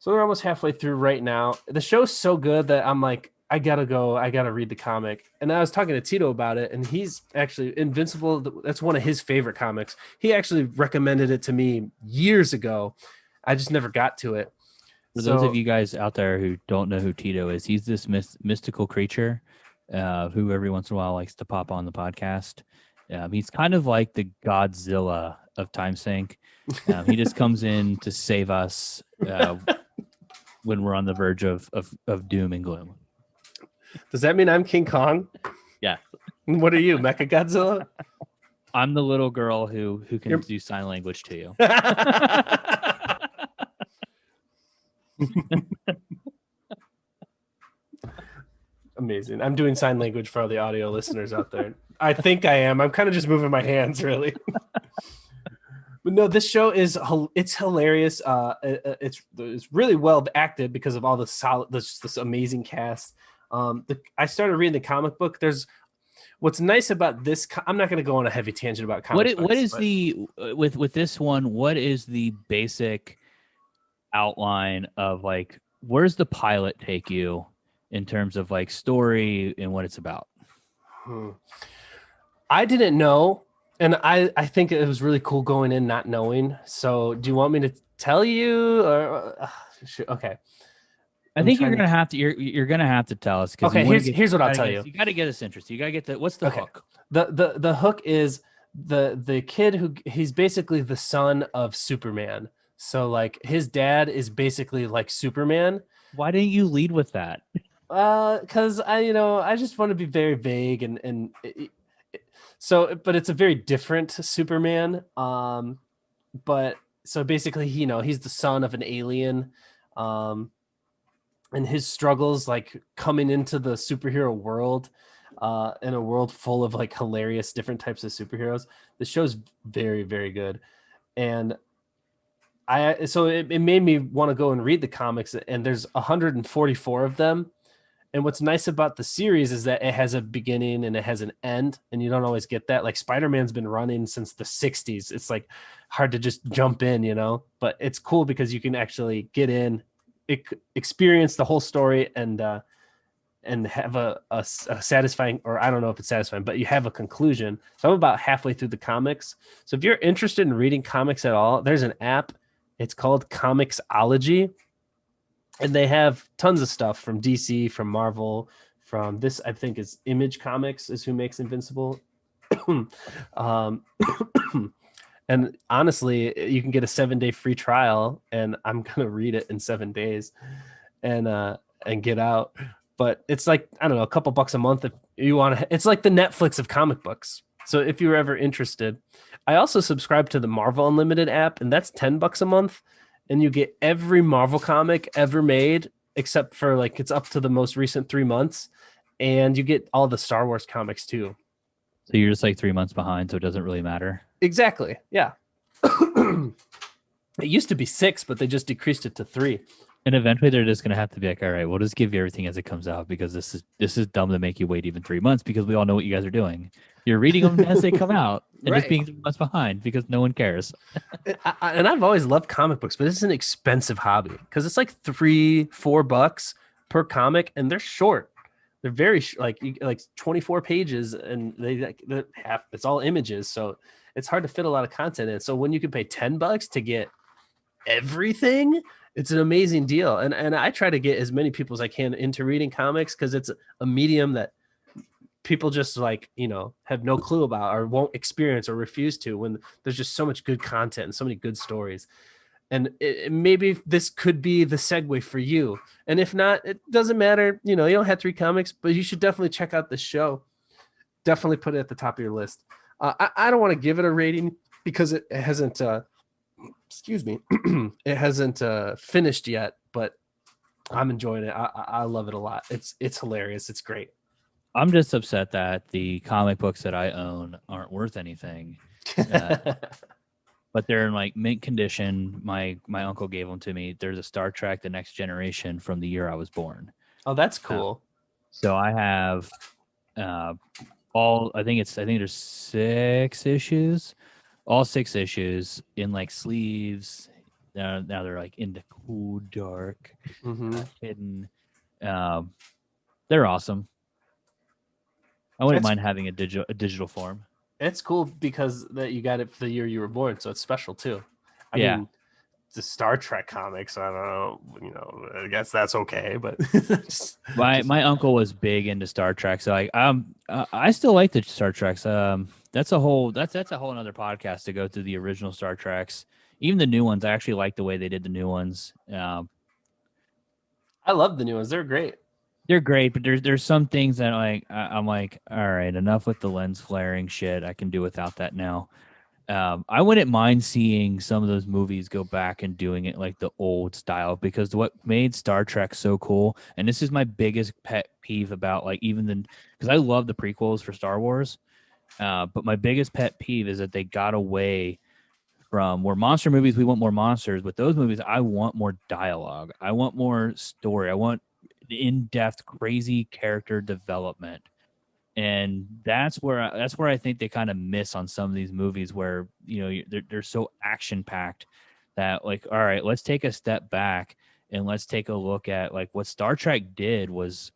S1: we're almost halfway through right now. The show's so good that I'm like, I gotta read the comic. And I was talking to Tito about it, and he's actually Invincible. That's one of his favorite comics. He actually recommended it to me years ago. I just never got to it.
S2: For those of you guys out there who don't know who Tito is, he's this mystical creature who every once in a while likes to pop on the podcast. He's kind of like the Godzilla of Time Sync. He just comes in to save us when we're on the verge of doom and gloom.
S1: Does that mean I'm King Kong?
S2: Yeah.
S1: What are you, Mecha Godzilla?
S2: I'm the little girl who can do sign language to you.
S1: Amazing. I'm doing sign language for all the audio listeners out there. I think I am. I'm kind of just moving my hands, really. But no, this show it's hilarious. It's really well acted because of all the this amazing cast. I started reading the comic book. What's nice about this. I'm not going to go on a heavy tangent about comic books.
S2: What is with this one? What is the basic outline of, like, where's the pilot take you in terms of like story and what it's about?
S1: I didn't know, and I think it was really cool going in not knowing. So do you want me to tell you, or okay?
S2: I think you're gonna have to. You're gonna have to tell us.
S1: Okay, here's what I'll tell you.
S2: You got to get us interested. You got to get what's the hook?
S1: The hook is the kid he's basically the son of Superman. So like his dad is basically like Superman.
S2: Why didn't you lead with that?
S1: Because I just want to be very vague but it's a very different Superman. But so basically, he's the son of an alien. And his struggles, like coming into the superhero world, in a world full of like hilarious different types of superheroes. The show's very, very good. And it made me want to go and read the comics, and there's 144 of them. And what's nice about the series is that it has a beginning and it has an end, and you don't always get that. Like Spider-Man's been running since the 60s. It's like hard to just jump in, but it's cool because you can actually get in, experience the whole story, and have a satisfying, or I don't know if it's satisfying, but you have a conclusion. So I'm about halfway through the comics. So if you're interested in reading comics at all, there's an app. It's called Comixology. And they have tons of stuff from DC, from Marvel, from this, I think is Image Comics is who makes Invincible. And honestly, you can get a 7-day free trial, and I'm going to read it in 7 days and get out. But it's like, I don't know, a couple bucks a month if you want to. It's like the Netflix of comic books. So if you're ever interested, I also subscribe to the Marvel Unlimited app, and that's $10 a month. And you get every Marvel comic ever made, except for like it's up to the most recent 3 months. And you get all the Star Wars comics too.
S2: So you're just like 3 months behind, so it doesn't really matter. Exactly.
S1: Yeah. It used to be 6, but they just decreased it to 3.
S2: And eventually they're just going to have to be like, all right, we'll just give you everything as it comes out, because this is dumb to make you wait even 3 months, because we all know what you guys are doing. You're reading them as they come out and just being 3 months behind because no one cares.
S1: And I've always loved comic books, but it's an expensive hobby because it's like $3-4 per comic, and they're short. They're very like 24 pages, and it's all images, so it's hard to fit a lot of content in. So when you can pay $10 to get everything, it's an amazing deal. And I try to get as many people as I can into reading comics because it's a medium that people just have no clue about or won't experience or refuse to, when there's just so much good content and so many good stories. And maybe this could be the segue for you. And if not, it doesn't matter. You don't have to read comics, but you should definitely check out the show. definitely put it at the top of your list. I don't want to give it a rating because it hasn't excuse me, it hasn't finished yet, but I'm enjoying it. I love it a lot. It's hilarious. It's great.
S2: I'm just upset that the comic books that I own aren't worth anything, but they're in like mint condition. My uncle gave them to me. There's a Star Trek: The Next Generation from the year I was born.
S1: Oh, that's cool.
S2: So I have I think there's 6 issues, all 6 issues in like sleeves. Now they're like in the cool dark, hidden. They're awesome. I wouldn't mind having a digital form.
S1: It's cool because that you got it for the year you were born, so it's special too. I mean, the Star Trek comics, I don't know, I guess that's okay, but
S2: my uncle was big into Star Trek, so I still like the Star Treks. That's a whole another podcast to go through the original Star Treks, even the new ones. I actually like the way they did the new ones.
S1: I love the new ones; they're great.
S2: They're great, but there's some things that I'm like, all right, enough with the lens flaring shit. I can do without that now. I wouldn't mind seeing some of those movies go back and doing it like the old style, because what made Star Trek so cool, and this is my biggest pet peeve about like because I love the prequels for Star Wars, but my biggest pet peeve is that they got away from where monster movies, we want more monsters. With those movies, I want more dialogue. I want more story. I want in-depth, crazy character development. And that's where I think they kind of miss on some of these movies, where they're so action packed that like, all right, let's take a step back and let's take a look at like what Star Trek did was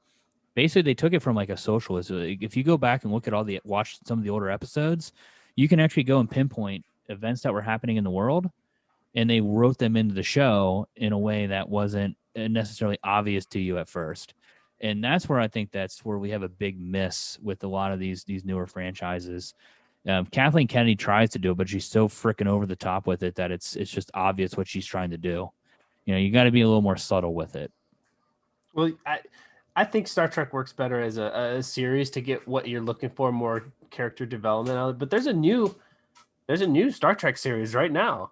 S2: basically they took it from like a socialist. If you go back and watch some of the older episodes, you can actually go and pinpoint events that were happening in the world, and they wrote them into the show in a way that wasn't necessarily obvious to you at first. And that's where I think that's where we have a big miss with a lot of these newer franchises. Kathleen Kennedy tries to do it, but she's so freaking over the top with it that it's just obvious what she's trying to do. You got to be a little more subtle with it.
S1: Well, I think Star Trek works better as a series to get what you're looking for, more character development out of it. But there's a new Star Trek series right now.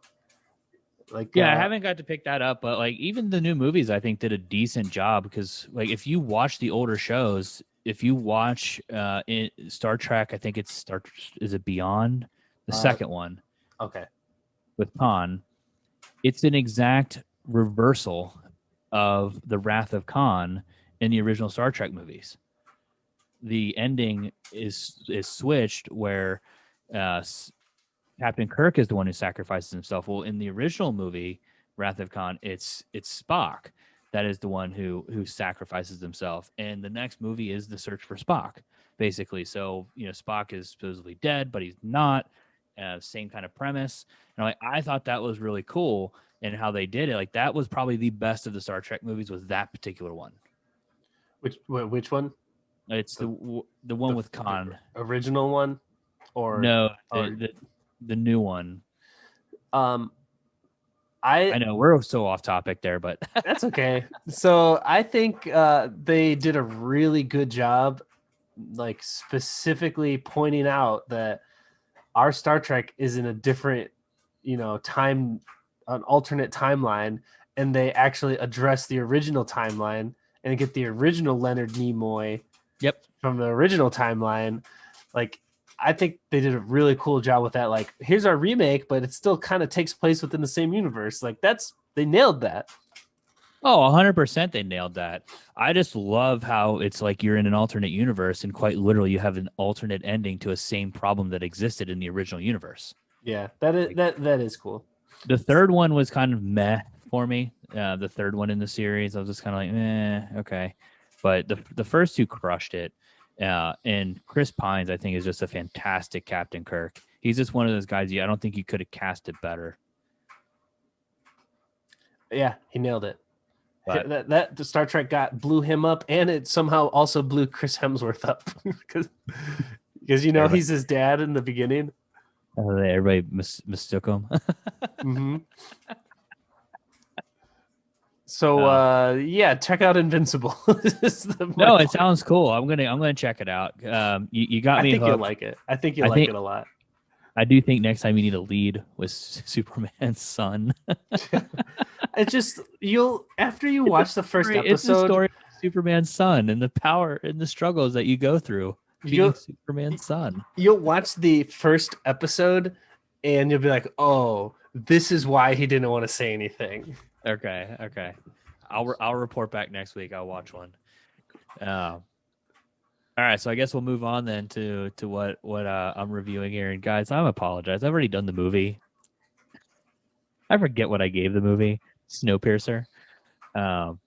S1: Like,
S2: I haven't got to pick that up, but like even the new movies, I think did a decent job, because like if you watch the older shows, if you watch in Star Trek, I think is it Beyond, the second one,
S1: okay,
S2: with Khan, it's an exact reversal of the Wrath of Khan in the original Star Trek movies. The ending is switched where Captain Kirk is the one who sacrifices himself. Well, in the original movie, Wrath of Khan, it's Spock that is the one who sacrifices himself. And the next movie is the search for Spock, basically. So, Spock is supposedly dead, but he's not. Same kind of premise. And I thought that was really cool, and how they did it. Like that was probably the best of the Star Trek movies, was that particular one.
S1: Which one?
S2: It's the one with Khan.
S1: The original one, or
S2: no, the new one.
S1: I
S2: know we're so off topic there, but
S1: that's okay. So I think they did a really good job, like specifically pointing out that our Star Trek is in a different, time, an alternate timeline, and they actually address the original timeline and get the original Leonard Nimoy.
S2: Yep.
S1: From the original timeline. Like, I think they did a really cool job with that. Like, here's our remake, but it still kind of takes place within the same universe. Like, they nailed that.
S2: Oh, 100% they nailed that. I just love how it's like you're in an alternate universe, and quite literally you have an alternate ending to a same problem that existed in the original universe.
S1: Yeah, that is cool.
S2: The third one was kind of meh for me. The third one in the series, I was just kind of like, okay. But the first two crushed it. And Chris Pines, I think, is just a fantastic Captain Kirk. He's just one of those guys. I don't think you could have cast it better.
S1: Yeah, he nailed it. But that the Star Trek blew him up, and it somehow also blew Chris Hemsworth up because he's his dad in the beginning.
S2: Everybody mistook him.
S1: Mm-hmm. So yeah, check out Invincible.
S2: No, it sounds cool. I'm gonna check it out. You got me
S1: I think you'll
S2: hooked.
S1: like it. I think you'll like it a lot.
S2: I do think next time you need a lead with Superman's son.
S1: It's just after you watch the first episode,
S2: it's the story of Superman's son and the power and the struggles that you go through being Superman's son.
S1: You'll watch the first episode and you'll be like, "Oh, this is why he didn't want to say anything."
S2: Okay. I'll report back next week. I'll watch one. All right, so I guess we'll move on then to what I'm reviewing here. And guys, I apologize. I've already done the movie. I forget what I gave the movie. Snowpiercer. And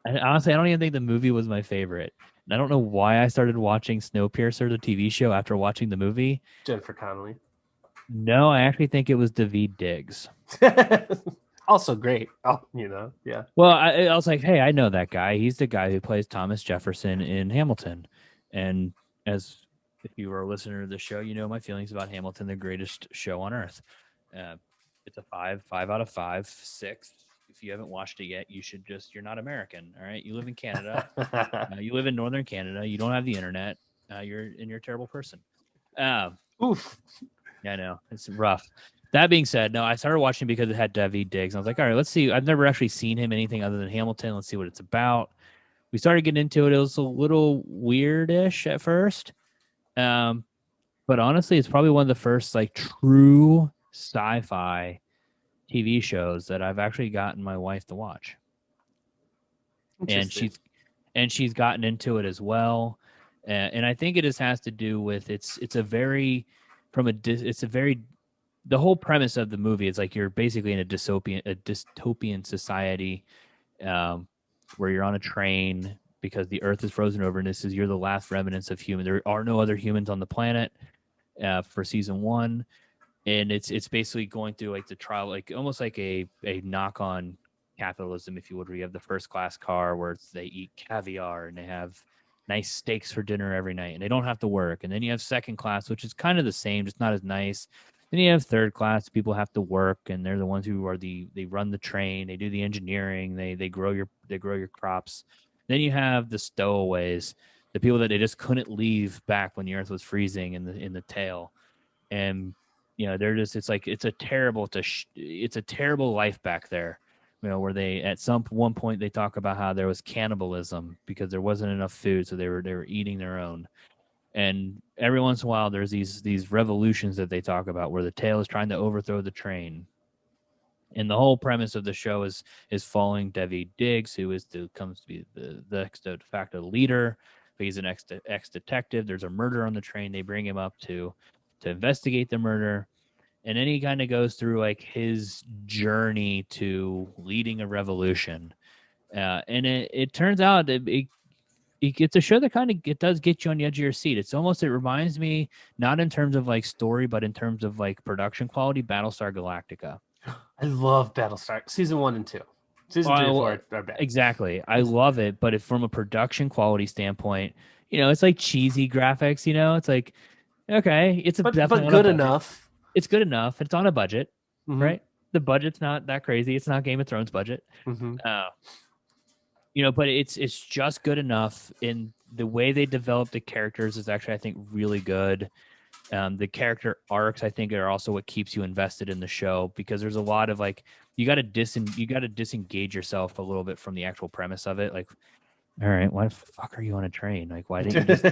S2: honestly, I don't even think the movie was my favorite. And I don't know why I started watching Snowpiercer, the TV show, after watching the movie.
S1: Jennifer Connelly.
S2: No, I actually think it was Daveed Diggs.
S1: Also great. Oh, yeah.
S2: Well, I was like, hey, I know that guy. He's the guy who plays Thomas Jefferson in Hamilton. And if you were a listener to the show, you know my feelings about Hamilton, the greatest show on earth. It's a 5 out of 5, 6. If you haven't watched it yet, you're not American. All right. You live in Canada. You live in Northern Canada. You don't have the internet. You're a terrible person.
S1: Oof.
S2: Yeah, I know. It's rough. That being said, no, I started watching because it had Daveed Diggs. I was like, all right, let's see. I've never actually seen him anything other than Hamilton. Let's see what it's about. We started getting into it. It was a little weirdish at first. But honestly, it's probably one of the first like true sci-fi TV shows that I've actually gotten my wife to watch. And she's gotten into it as well. And I think it just has to do with the whole premise of the movie is like you're basically in a dystopian society where you're on a train because the earth is frozen over, and you're the last remnants of human. There are no other humans on the planet for season 1, and it's basically going through like the trial, like almost like a knock on capitalism, if you would, where you have the first class car where they eat caviar and they have nice steaks for dinner every night, and they don't have to work. And then you have second class, which is kind of the same, just not as nice. Then you have third class, people have to work, and they're the ones who are they run the train, they do the engineering, they grow your crops. Then you have the stowaways, the people that they just couldn't leave back when the earth was freezing in the tail. And they're just it's a terrible life back there. Where they at one point they talk about how there was cannibalism because there wasn't enough food, so they were eating their own. And every once in a while, there's these revolutions that they talk about where the tail is trying to overthrow the train. And the whole premise of the show is following Daveed Diggs, who comes to be the de facto leader. But he's an ex detective. There's a murder on the train. They bring him up to investigate the murder. And then he kind of goes through like his journey to leading a revolution. And it turns out it's a show that it does get you on the edge of your seat. It reminds me, not in terms of like story, but in terms of like production quality, Battlestar Galactica.
S1: I love Battlestar season 1 and 2. Season 3 and 4 are bad.
S2: Exactly. I love it. But from a production quality standpoint, it's like cheesy graphics, it's like, okay, but
S1: good enough.
S2: It's good enough. It's on a budget,
S1: mm-hmm.
S2: right? The budget's not that crazy. It's not Game of Thrones budget.
S1: Mm-hmm.
S2: But it's just good enough. In the way they develop the characters is actually, I think, really good. The character arcs, I think, are also what keeps you invested in the show, because there's a lot of like you got to disengage yourself a little bit from the actual premise of it. Like, all right, why the fuck are you on a train? Like, why didn't you just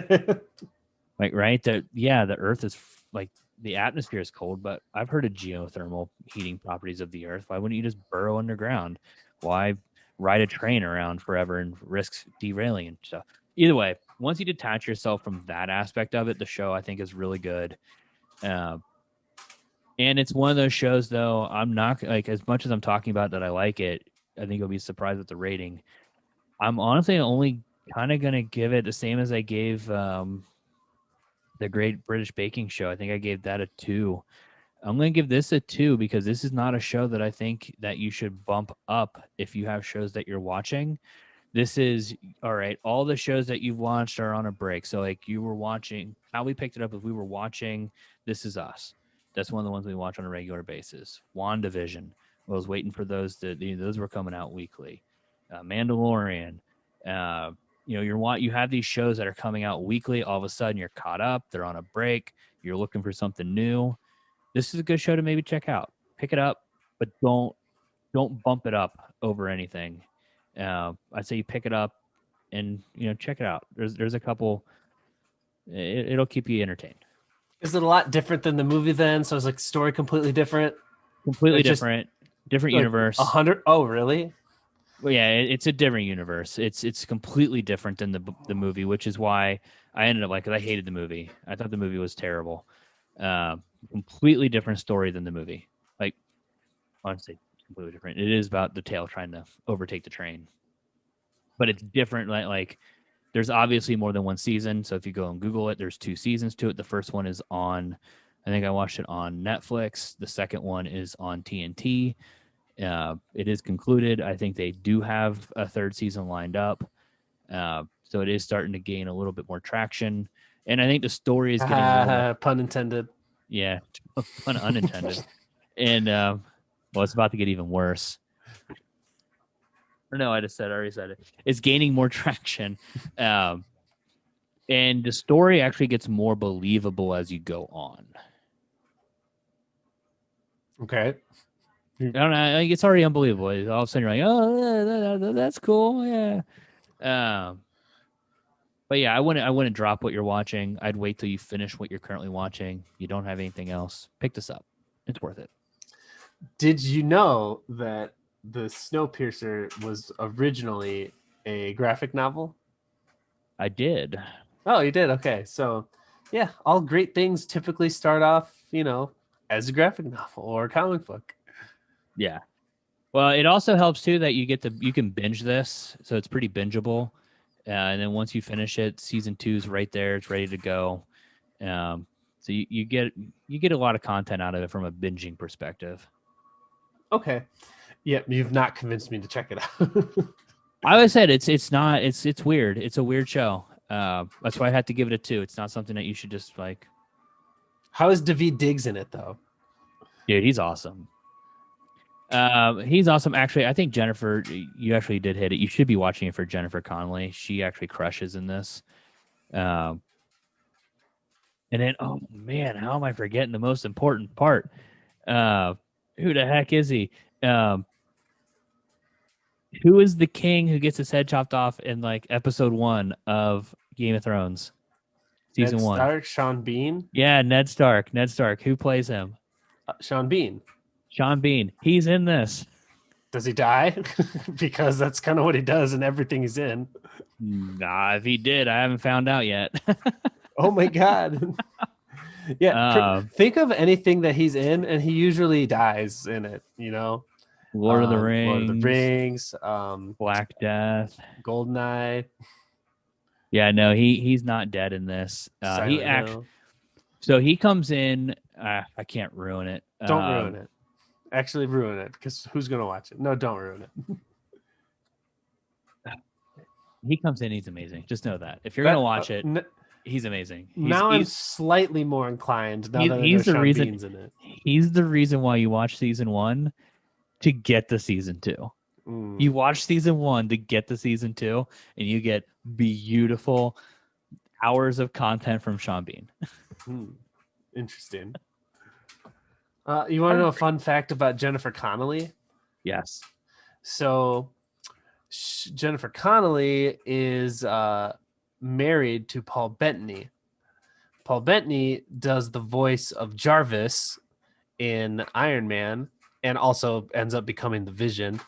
S2: like, right? The Earth is like, the atmosphere is cold, but I've heard of geothermal heating properties of the Earth. Why wouldn't you just burrow underground? Why ride a train around forever and risk derailing and stuff? Either way, once you detach yourself from that aspect of it, the show, I think, is really good. And it's one of those shows, though, I'm not like, as much as I'm talking about that I like it, I think you'll be surprised with the rating. I'm honestly only kind of going to give it the same as I gave the Great British Baking Show. I think I gave that a 2. I'm going to give this a 2 because this is not a show that I think that you should bump up if you have shows that you're watching. This is, all right, all the shows that you've watched are on a break. So like you were watching, how we picked it up, if we were watching This Is Us. That's one of the ones we watch on a regular basis. WandaVision. I was waiting for those those were coming out weekly. Mandalorian. You have these shows that are coming out weekly. All of a sudden, you're caught up. They're on a break. You're looking for something new. This is a good show to maybe check out. Pick it up, but don't bump it up over anything. I'd say you pick it up and check it out. There's a couple. It'll keep you entertained.
S1: Is it a lot different than the movie then? So it's like story completely different.
S2: Completely different universe.
S1: 100. Oh, really?
S2: Well, yeah, it's a different universe. It's completely different than the movie, which is why I ended up because I hated the movie. I thought the movie was terrible. Completely different story than the movie. Like, honestly, completely different. It is about the tail trying to overtake the train, but it's different. Like there's obviously more than one season. So if you go and Google it, there's 2 seasons to it. The first one is on, I think I watched it on Netflix. The second one is on TNT. It is concluded. I think they do have a 3rd season lined up. So it is starting to gain a little bit more traction. And I think the story is getting more,
S1: pun intended.
S2: Yeah, pun unintended. And well, it's about to get even worse. Or no, I already said it. It's gaining more traction. And the story actually gets more believable as you go on.
S1: Okay.
S2: I don't know. Like, it's already unbelievable. All of a sudden, you're like, "Oh, that's cool." Yeah. But yeah, I wouldn't drop what you're watching. I'd wait till you finish what you're currently watching. You don't have anything else. Pick this up. It's worth it.
S1: Did you know that the Snowpiercer was originally a graphic novel?
S2: I did.
S1: Oh, you did? Okay. So, yeah, all great things typically start off, as a graphic novel or a comic book.
S2: Yeah. Well, it also helps too that you can binge this, so it's pretty bingeable. And then once you finish it, season 2 is right there; it's ready to go. So you get a lot of content out of it from a binging perspective.
S1: Okay, yeah, you've not convinced me to check it out.
S2: I always said it's weird. It's a weird show. That's why I had to give it a 2. It's not something that you should just like.
S1: How is Daveed Diggs in it though?
S2: Dude, he's awesome. He's awesome. Actually, I think Jennifer, you actually did hit it. You should be watching it for Jennifer Connelly. She actually crushes in this. And then, oh man, how am I forgetting the most important part? Who the heck is he? Who is the king who gets his head chopped off in like episode 1 of Game of Thrones? Season 1.
S1: Ned Stark, Sean Bean?
S2: Yeah, Ned Stark. Ned Stark. Who plays him?
S1: Sean Bean.
S2: Sean Bean. He's in this.
S1: Does he die? Because that's kind of what he does in everything he's in.
S2: Nah, if he did, I haven't found out yet.
S1: Oh my God. Yeah. Think of anything that he's in and he usually dies in it,
S2: Lord of the
S1: Rings,
S2: Black Death,
S1: Goldeneye.
S2: Yeah, no, he's not dead in this. So he comes in. I can't ruin it.
S1: Don't ruin it. Actually, ruin it because who's gonna watch it? No, don't ruin
S2: it. He comes in. He's amazing. Just know that if you're gonna watch it, he's amazing.
S1: I'm slightly more inclined. Now that
S2: he's the reason.
S1: Bean's in it.
S2: He's the reason why you watch season 1 to get the season 2. You watch season 1 to get the season 2, and you get beautiful hours of content from Sean Bean.
S1: Interesting. You want to know a fun fact about Jennifer Connelly?
S2: Yes.
S1: So Jennifer Connelly is married to Paul Bettany. Paul Bettany does the voice of Jarvis in Iron Man and also ends up becoming the Vision,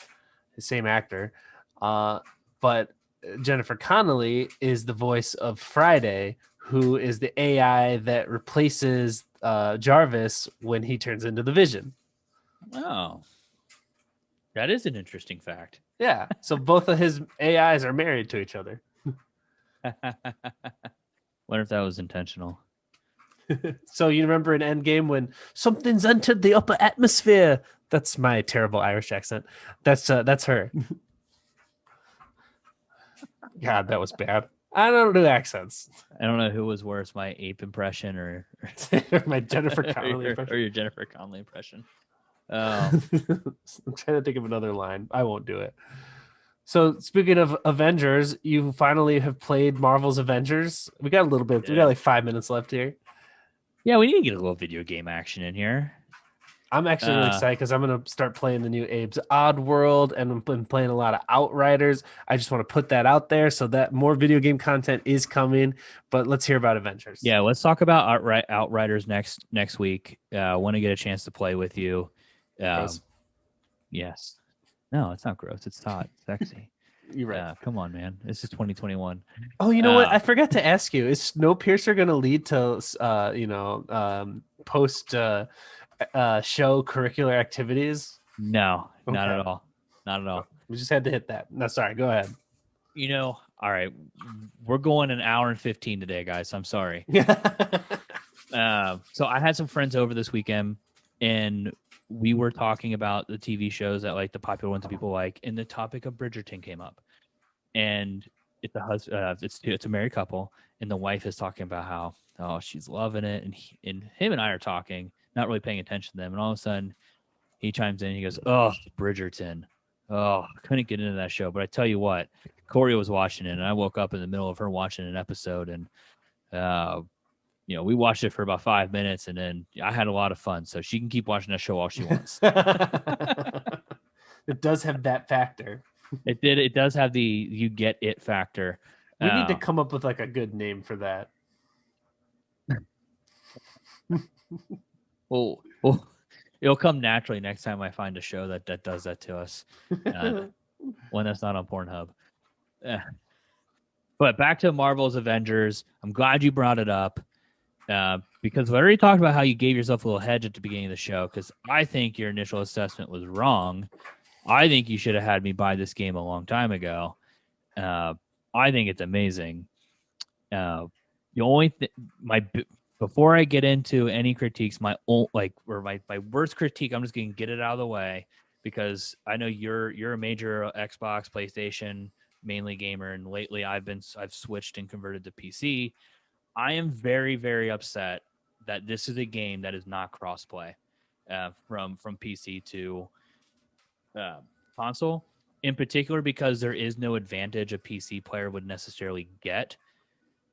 S1: the same actor. But Jennifer Connelly is the voice of Friday, who is the AI that replaces Jarvis when he turns into the Vision.
S2: Oh, that is an interesting fact.
S1: Yeah, so both of his AIs are married to each other.
S2: Wonder if that was intentional.
S1: So you remember in Endgame when something's entered the upper atmosphere? That's my terrible Irish accent. That's her. God, that was bad. I don't do accents.
S2: I don't know who was worse, my ape impression or
S1: my Jennifer Connelly impression.
S2: Or your Jennifer Connelly impression.
S1: I'm trying to think of another line. I won't do it. So speaking of Avengers, you finally have played Marvel's Avengers. We got a little bit. We got like 5 minutes left here.
S2: Yeah, we need to get a little video game action in here.
S1: I'm actually really excited because I'm going to start playing the new Abe's Odd World, and I've been playing a lot of Outriders. I just want to put that out there so that more video game content is coming. But let's hear about Avengers.
S2: Yeah, let's talk about Outriders next week. I want to get a chance to play with you. Yes. No, it's not gross. It's hot. Sexy.
S1: You're right.
S2: Come on, man. This is 2021.
S1: Oh, you know what? I forgot to ask you. Is Snowpiercer going to lead to, post show curricular activities?
S2: No, okay. Not at all. Not at all.
S1: We just had to hit that. No, sorry. Go ahead.
S2: All right. We're going an hour and 15 today, guys. I'm sorry. So I had some friends over this weekend, and we were talking about the TV shows that like the popular ones that people like, and the topic of Bridgerton came up. And it's a married couple, and the wife is talking about how she's loving it, and him and I are talking, not really paying attention to them, and all of a sudden he chimes in. He goes, "Oh, Bridgerton. Oh, I couldn't get into that show, but I tell you what, Corey was watching it, and I woke up in the middle of her watching an episode, and we watched it for about 5 minutes, and then I had a lot of fun. So she can keep watching that show all she wants."
S1: It does have that factor.
S2: It does have the you get it factor.
S1: We need to come up with like a good name for that.
S2: Well, it'll come naturally next time I find a show that does that to us. One that's not on Pornhub. But back to Marvel's Avengers. I'm glad you brought it up because we already talked about how you gave yourself a little hedge at the beginning of the show, because I think your initial assessment was wrong. I think you should have had me buy this game a long time ago. I think it's amazing. The only before I get into any critiques, my worst critique, I'm just going to get it out of the way, because I know you're a major Xbox, PlayStation mainly gamer, and lately I've switched and converted to PC. I am very, very upset that this is a game that is not crossplay from PC to console, in particular because there is no advantage a PC player would necessarily get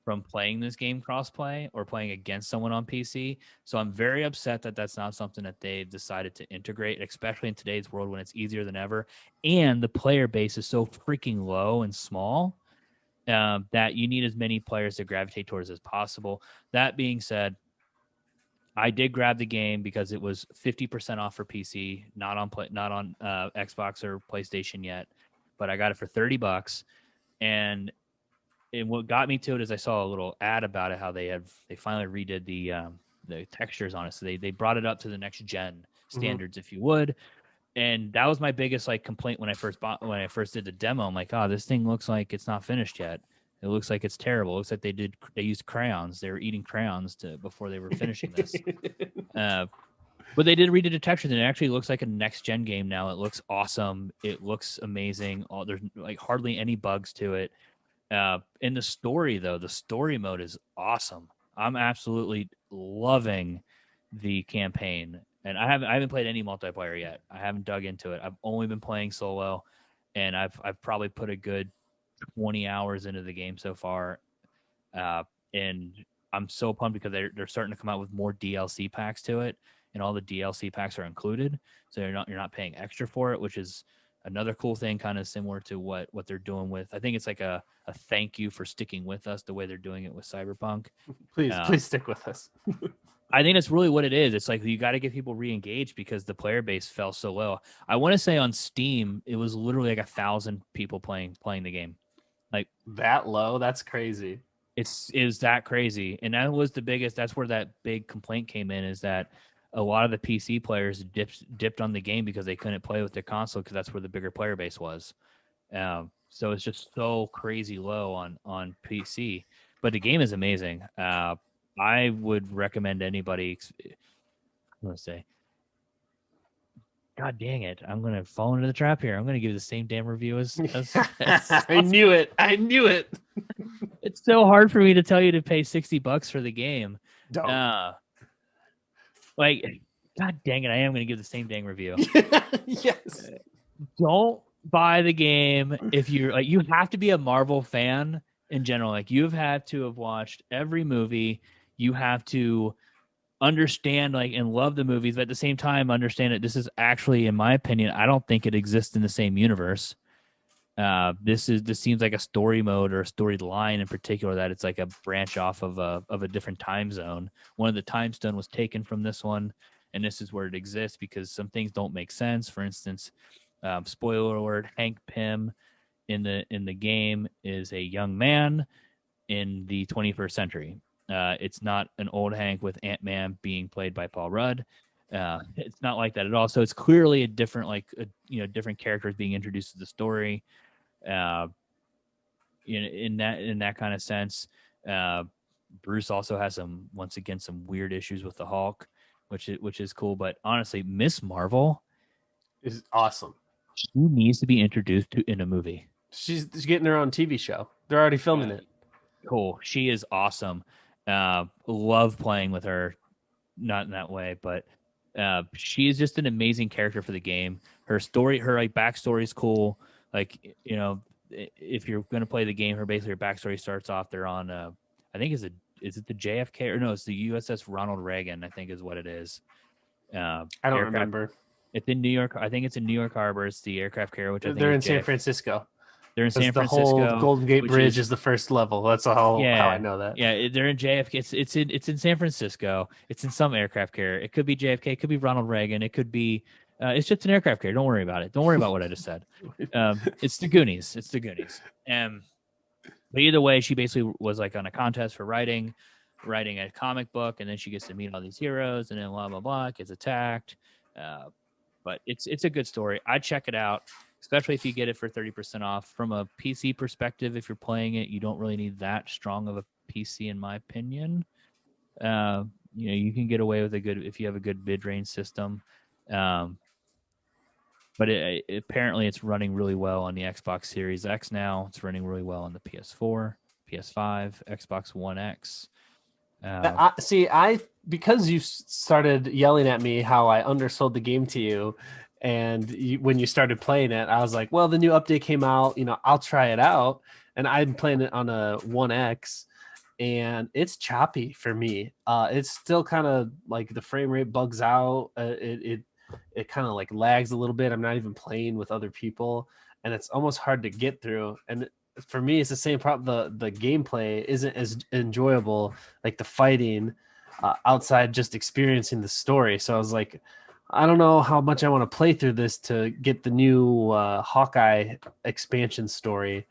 S2: from playing this game crossplay or playing against someone on PC. So I'm very upset that that's not something that they've decided to integrate, especially in today's world when it's easier than ever. And the player base is so freaking low and small that you need as many players to gravitate towards as possible. That being said, I did grab the game because it was 50% off for PC, not on Xbox or PlayStation yet, but I got it for $30. And what got me to it is I saw a little ad about it, how they finally redid the textures on it, so they brought it up to the next gen standards, if you would. And that was my biggest complaint when I first did the demo. I'm like, oh, this thing looks like it's not finished yet. It looks like it's terrible. It looks like they used crayons. They were eating crayons before they were finishing this. But they did redo the textures, and it actually looks like a next gen game now. It looks awesome. It looks amazing. There's hardly any bugs to it. In the story, though, the story mode is awesome. I'm absolutely loving the campaign, and I haven't played any multiplayer yet. I haven't dug into it. I've only been playing solo, and I've probably put a good 20 hours into the game so far, and I'm so pumped because they're starting to come out with more DLC packs to it, and all the DLC packs are included, so you're not paying extra for it, which is another cool thing, kind of similar to what they're doing with. I think it's like a thank you for sticking with us the way they're doing it with Cyberpunk.
S1: Please stick with us.
S2: I think that's really what it is. It's like you got to get people re-engaged because the player base fell so low. I want to say on Steam it was literally like 1,000 people playing the game. Like
S1: that low? That's crazy.
S2: It's that crazy, and that was the biggest. That's where that big complaint came in, is that a lot of the PC players dipped on the game because they couldn't play with their console because that's where the bigger player base was. So it's just so crazy low on PC, but the game is amazing. I would recommend anybody. I'm gonna say, God dang it, I'm gonna fall into the trap here. I'm gonna give the same damn review as
S1: I knew it.
S2: It's so hard for me to tell you to pay $60 for the game.
S1: Don't.
S2: God dang it, I am going to give the same dang review.
S1: Yes.
S2: Don't buy the game if you're like, you have to be a Marvel fan in general. Like, you've had to have watched every movie. You have to understand like and love the movies, but at the same time understand that this is actually, in my opinion, I don't think it exists in the same universe. This seems like a story mode or a storyline in particular, that it's like a branch off of a different time zone. One of the time stone was taken from this one, and this is where it exists because some things don't make sense. For instance, spoiler alert: Hank Pym in the game is a young man in the 21st century. It's not an old Hank with Ant-Man being played by Paul Rudd. It's not like that at all. So it's clearly a different, different characters being introduced to the story. Uh, in that kind of sense. Bruce also has once again some weird issues with the Hulk, which is cool. But honestly, Miss Marvel
S1: Is awesome.
S2: she needs to be introduced to in a movie.
S1: She's getting her own TV show. They're already filming it.
S2: Cool. She is awesome. Love playing with her. Not in that way, but she is just an amazing character for the game. Her story, her like backstory is cool. Like, if you're going to play the game, her backstory starts off. They're on, I think is it the JFK, or no? It's the USS Ronald Reagan. I think is what it is.
S1: I don't remember.
S2: It's in New York. I think it's in New York Harbor. It's the aircraft carrier, which I think
S1: they're in San Francisco.
S2: They're in San Francisco.
S1: The whole Golden Gate Bridge is the first level. That's how I know that.
S2: Yeah, they're in JFK. It's in San Francisco. It's in some aircraft carrier. It could be JFK. It could be Ronald Reagan. It could be. It's just an aircraft carrier. Don't worry about it. Don't worry about what I just said. It's the Goonies. It's the Goonies. But either way, she basically was like on a contest for writing a comic book, and then she gets to meet all these heroes, and then blah blah blah, gets attacked. But it's a good story. I'd check it out, especially if you get it for 30% off. From a PC perspective, if you're playing it, you don't really need that strong of a PC, in my opinion. You can get away with if you have a good mid-range system. But apparently it's running really well on the Xbox Series X now. It's running really well on the PS4, PS5, Xbox One X.
S1: Because you started yelling at me how I undersold the game to you, and when you started playing it, I was like, well, the new update came out, I'll try it out. And I'm playing it on a One X, and it's choppy for me. It's still kind of like the frame rate bugs out. It kind of like lags a little bit. I'm not even playing with other people, and it's almost hard to get through. And for me, it's the same problem. The gameplay isn't as enjoyable, like the fighting, outside just experiencing the story. So I was like, I don't know how much I want to play through this to get the new Hawkeye expansion story.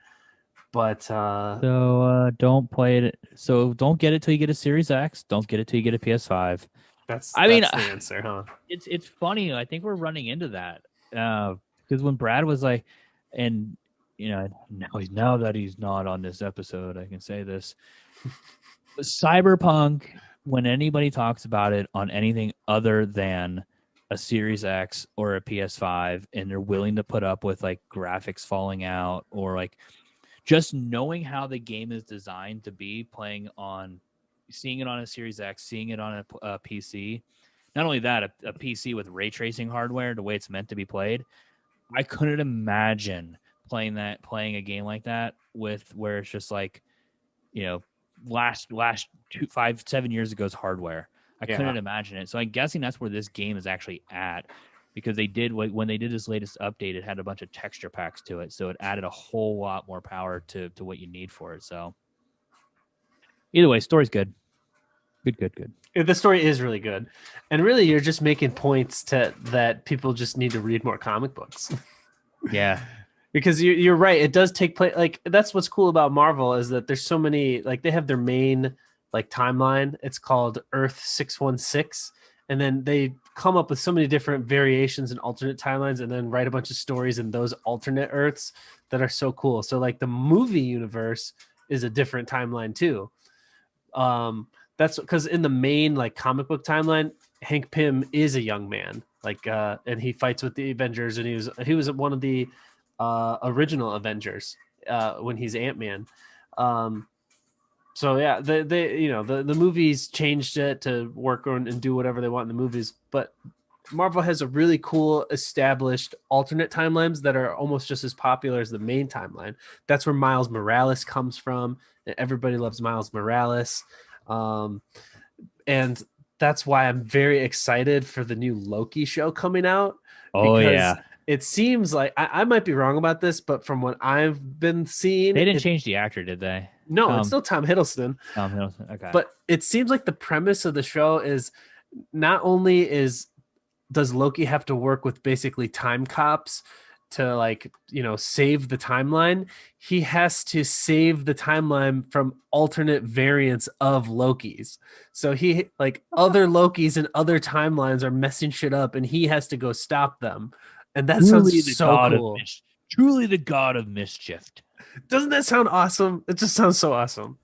S1: But
S2: don't play it. So don't get it till you get a Series X. Don't get it till you get a PS5.
S1: That's the answer, huh?
S2: It's funny. I think we're running into that because when Brad was like, and now that he's not on this episode, I can say this. Cyberpunk, when anybody talks about it on anything other than a Series X or a PS5, and they're willing to put up with like graphics falling out, or like just knowing how the game is designed to be, seeing it on a Series X, seeing it on a PC. Not only that, a PC with ray tracing hardware, the way it's meant to be played. I couldn't imagine playing a game like that where it's just like, last 7 years ago's hardware. I couldn't imagine it. So I'm guessing that's where this game is actually at, because when they did this latest update, it had a bunch of texture packs to it. So it added a whole lot more power to what you need for it. So either way, story's good. Good.
S1: The story is really good. And really, you're just making points that people just need to read more comic books.
S2: Yeah.
S1: Because you're right. It does take place. Like, that's what's cool about Marvel, is that there's so many, like, they have their main like timeline. It's called Earth 616. And then they come up with so many different variations and alternate timelines, and then write a bunch of stories in those alternate Earths that are so cool. So like the movie universe is a different timeline too. That's because in the main like comic book timeline, Hank Pym is a young man, like, and he fights with the Avengers, and he was one of the original Avengers when he's Ant-Man. So yeah, the movies changed it to work on and do whatever they want in the movies, but Marvel has a really cool established alternate timelines that are almost just as popular as the main timeline. That's where Miles Morales comes from. Everybody loves Miles Morales. And that's why I'm very excited for the new Loki show coming out.
S2: Oh, yeah.
S1: It seems like I might be wrong about this, but from what I've been seeing,
S2: they didn't change the actor, did they?
S1: No, it's still Tom Hiddleston.
S2: Tom Hiddleston. Okay.
S1: But it seems like the premise of the show is not only does Loki have to work with basically time cops to, like, you know, save the timeline, he has to save the timeline from alternate variants of Lokis. So he, like, other Lokis and other timelines are messing shit up and he has to go stop them. And that sounds so cool.
S2: Truly the god of mischief.
S1: Doesn't that sound awesome? It just sounds so awesome.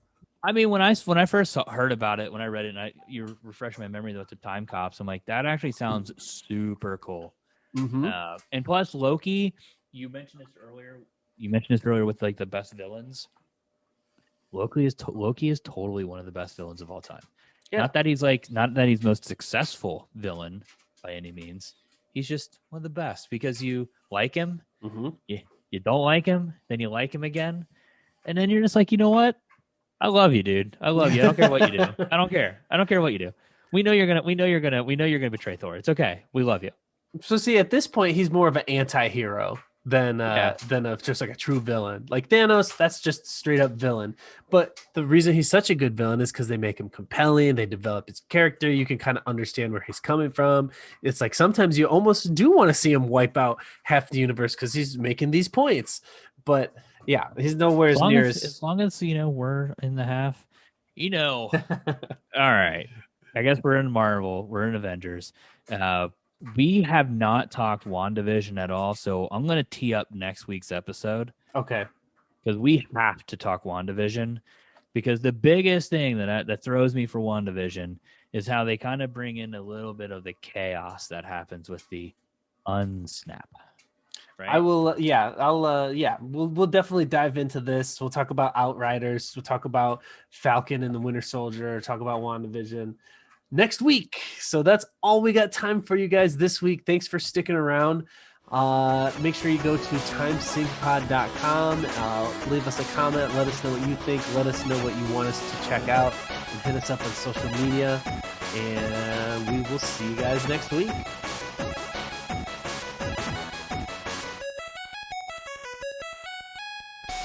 S2: I mean, when I first heard about it, when I read it, and you refreshed my memory about the time cops, I'm like, that actually sounds super cool.
S1: Mm-hmm.
S2: And plus, Loki, you mentioned this earlier with, like, the best villains. Loki is totally one of the best villains of all time. Yeah. Not that he's most successful villain by any means. He's just one of the best because you like him.
S1: Mm-hmm.
S2: You don't like him, then you like him again, and then you're just like, you know what? I love you, dude. I love you. I don't care what you do. I don't care. I don't care what you do. We know you're gonna betray Thor. It's okay. We love you.
S1: So see, at this point, he's more of an anti-hero than just like a true villain. Like Thanos, that's just straight up villain. But the reason he's such a good villain is because they make him compelling. They develop his character. You can kind of understand where he's coming from. It's like sometimes you almost do want to see him wipe out half the universe because he's making these points. But yeah, he's nowhere near
S2: as long as we're in the half. All right. I guess we're in Marvel. We're in Avengers. We have not talked WandaVision at all, so I'm going to tee up next week's episode.
S1: Okay.
S2: Because we have to talk WandaVision, because the biggest thing that throws me for WandaVision is how they kind of bring in a little bit of the chaos that happens with the unsnap. Right?
S1: We'll definitely dive into this. We'll talk about Outriders. We'll talk about Falcon and the Winter Soldier. Talk about WandaVision next week. So that's all we got time for you guys this week. Thanks for sticking around. Make sure you go to timesyncpod.com. Leave us a comment. Let us know what you think. Let us know what you want us to check out. And hit us up on social media. And we will see you guys next week.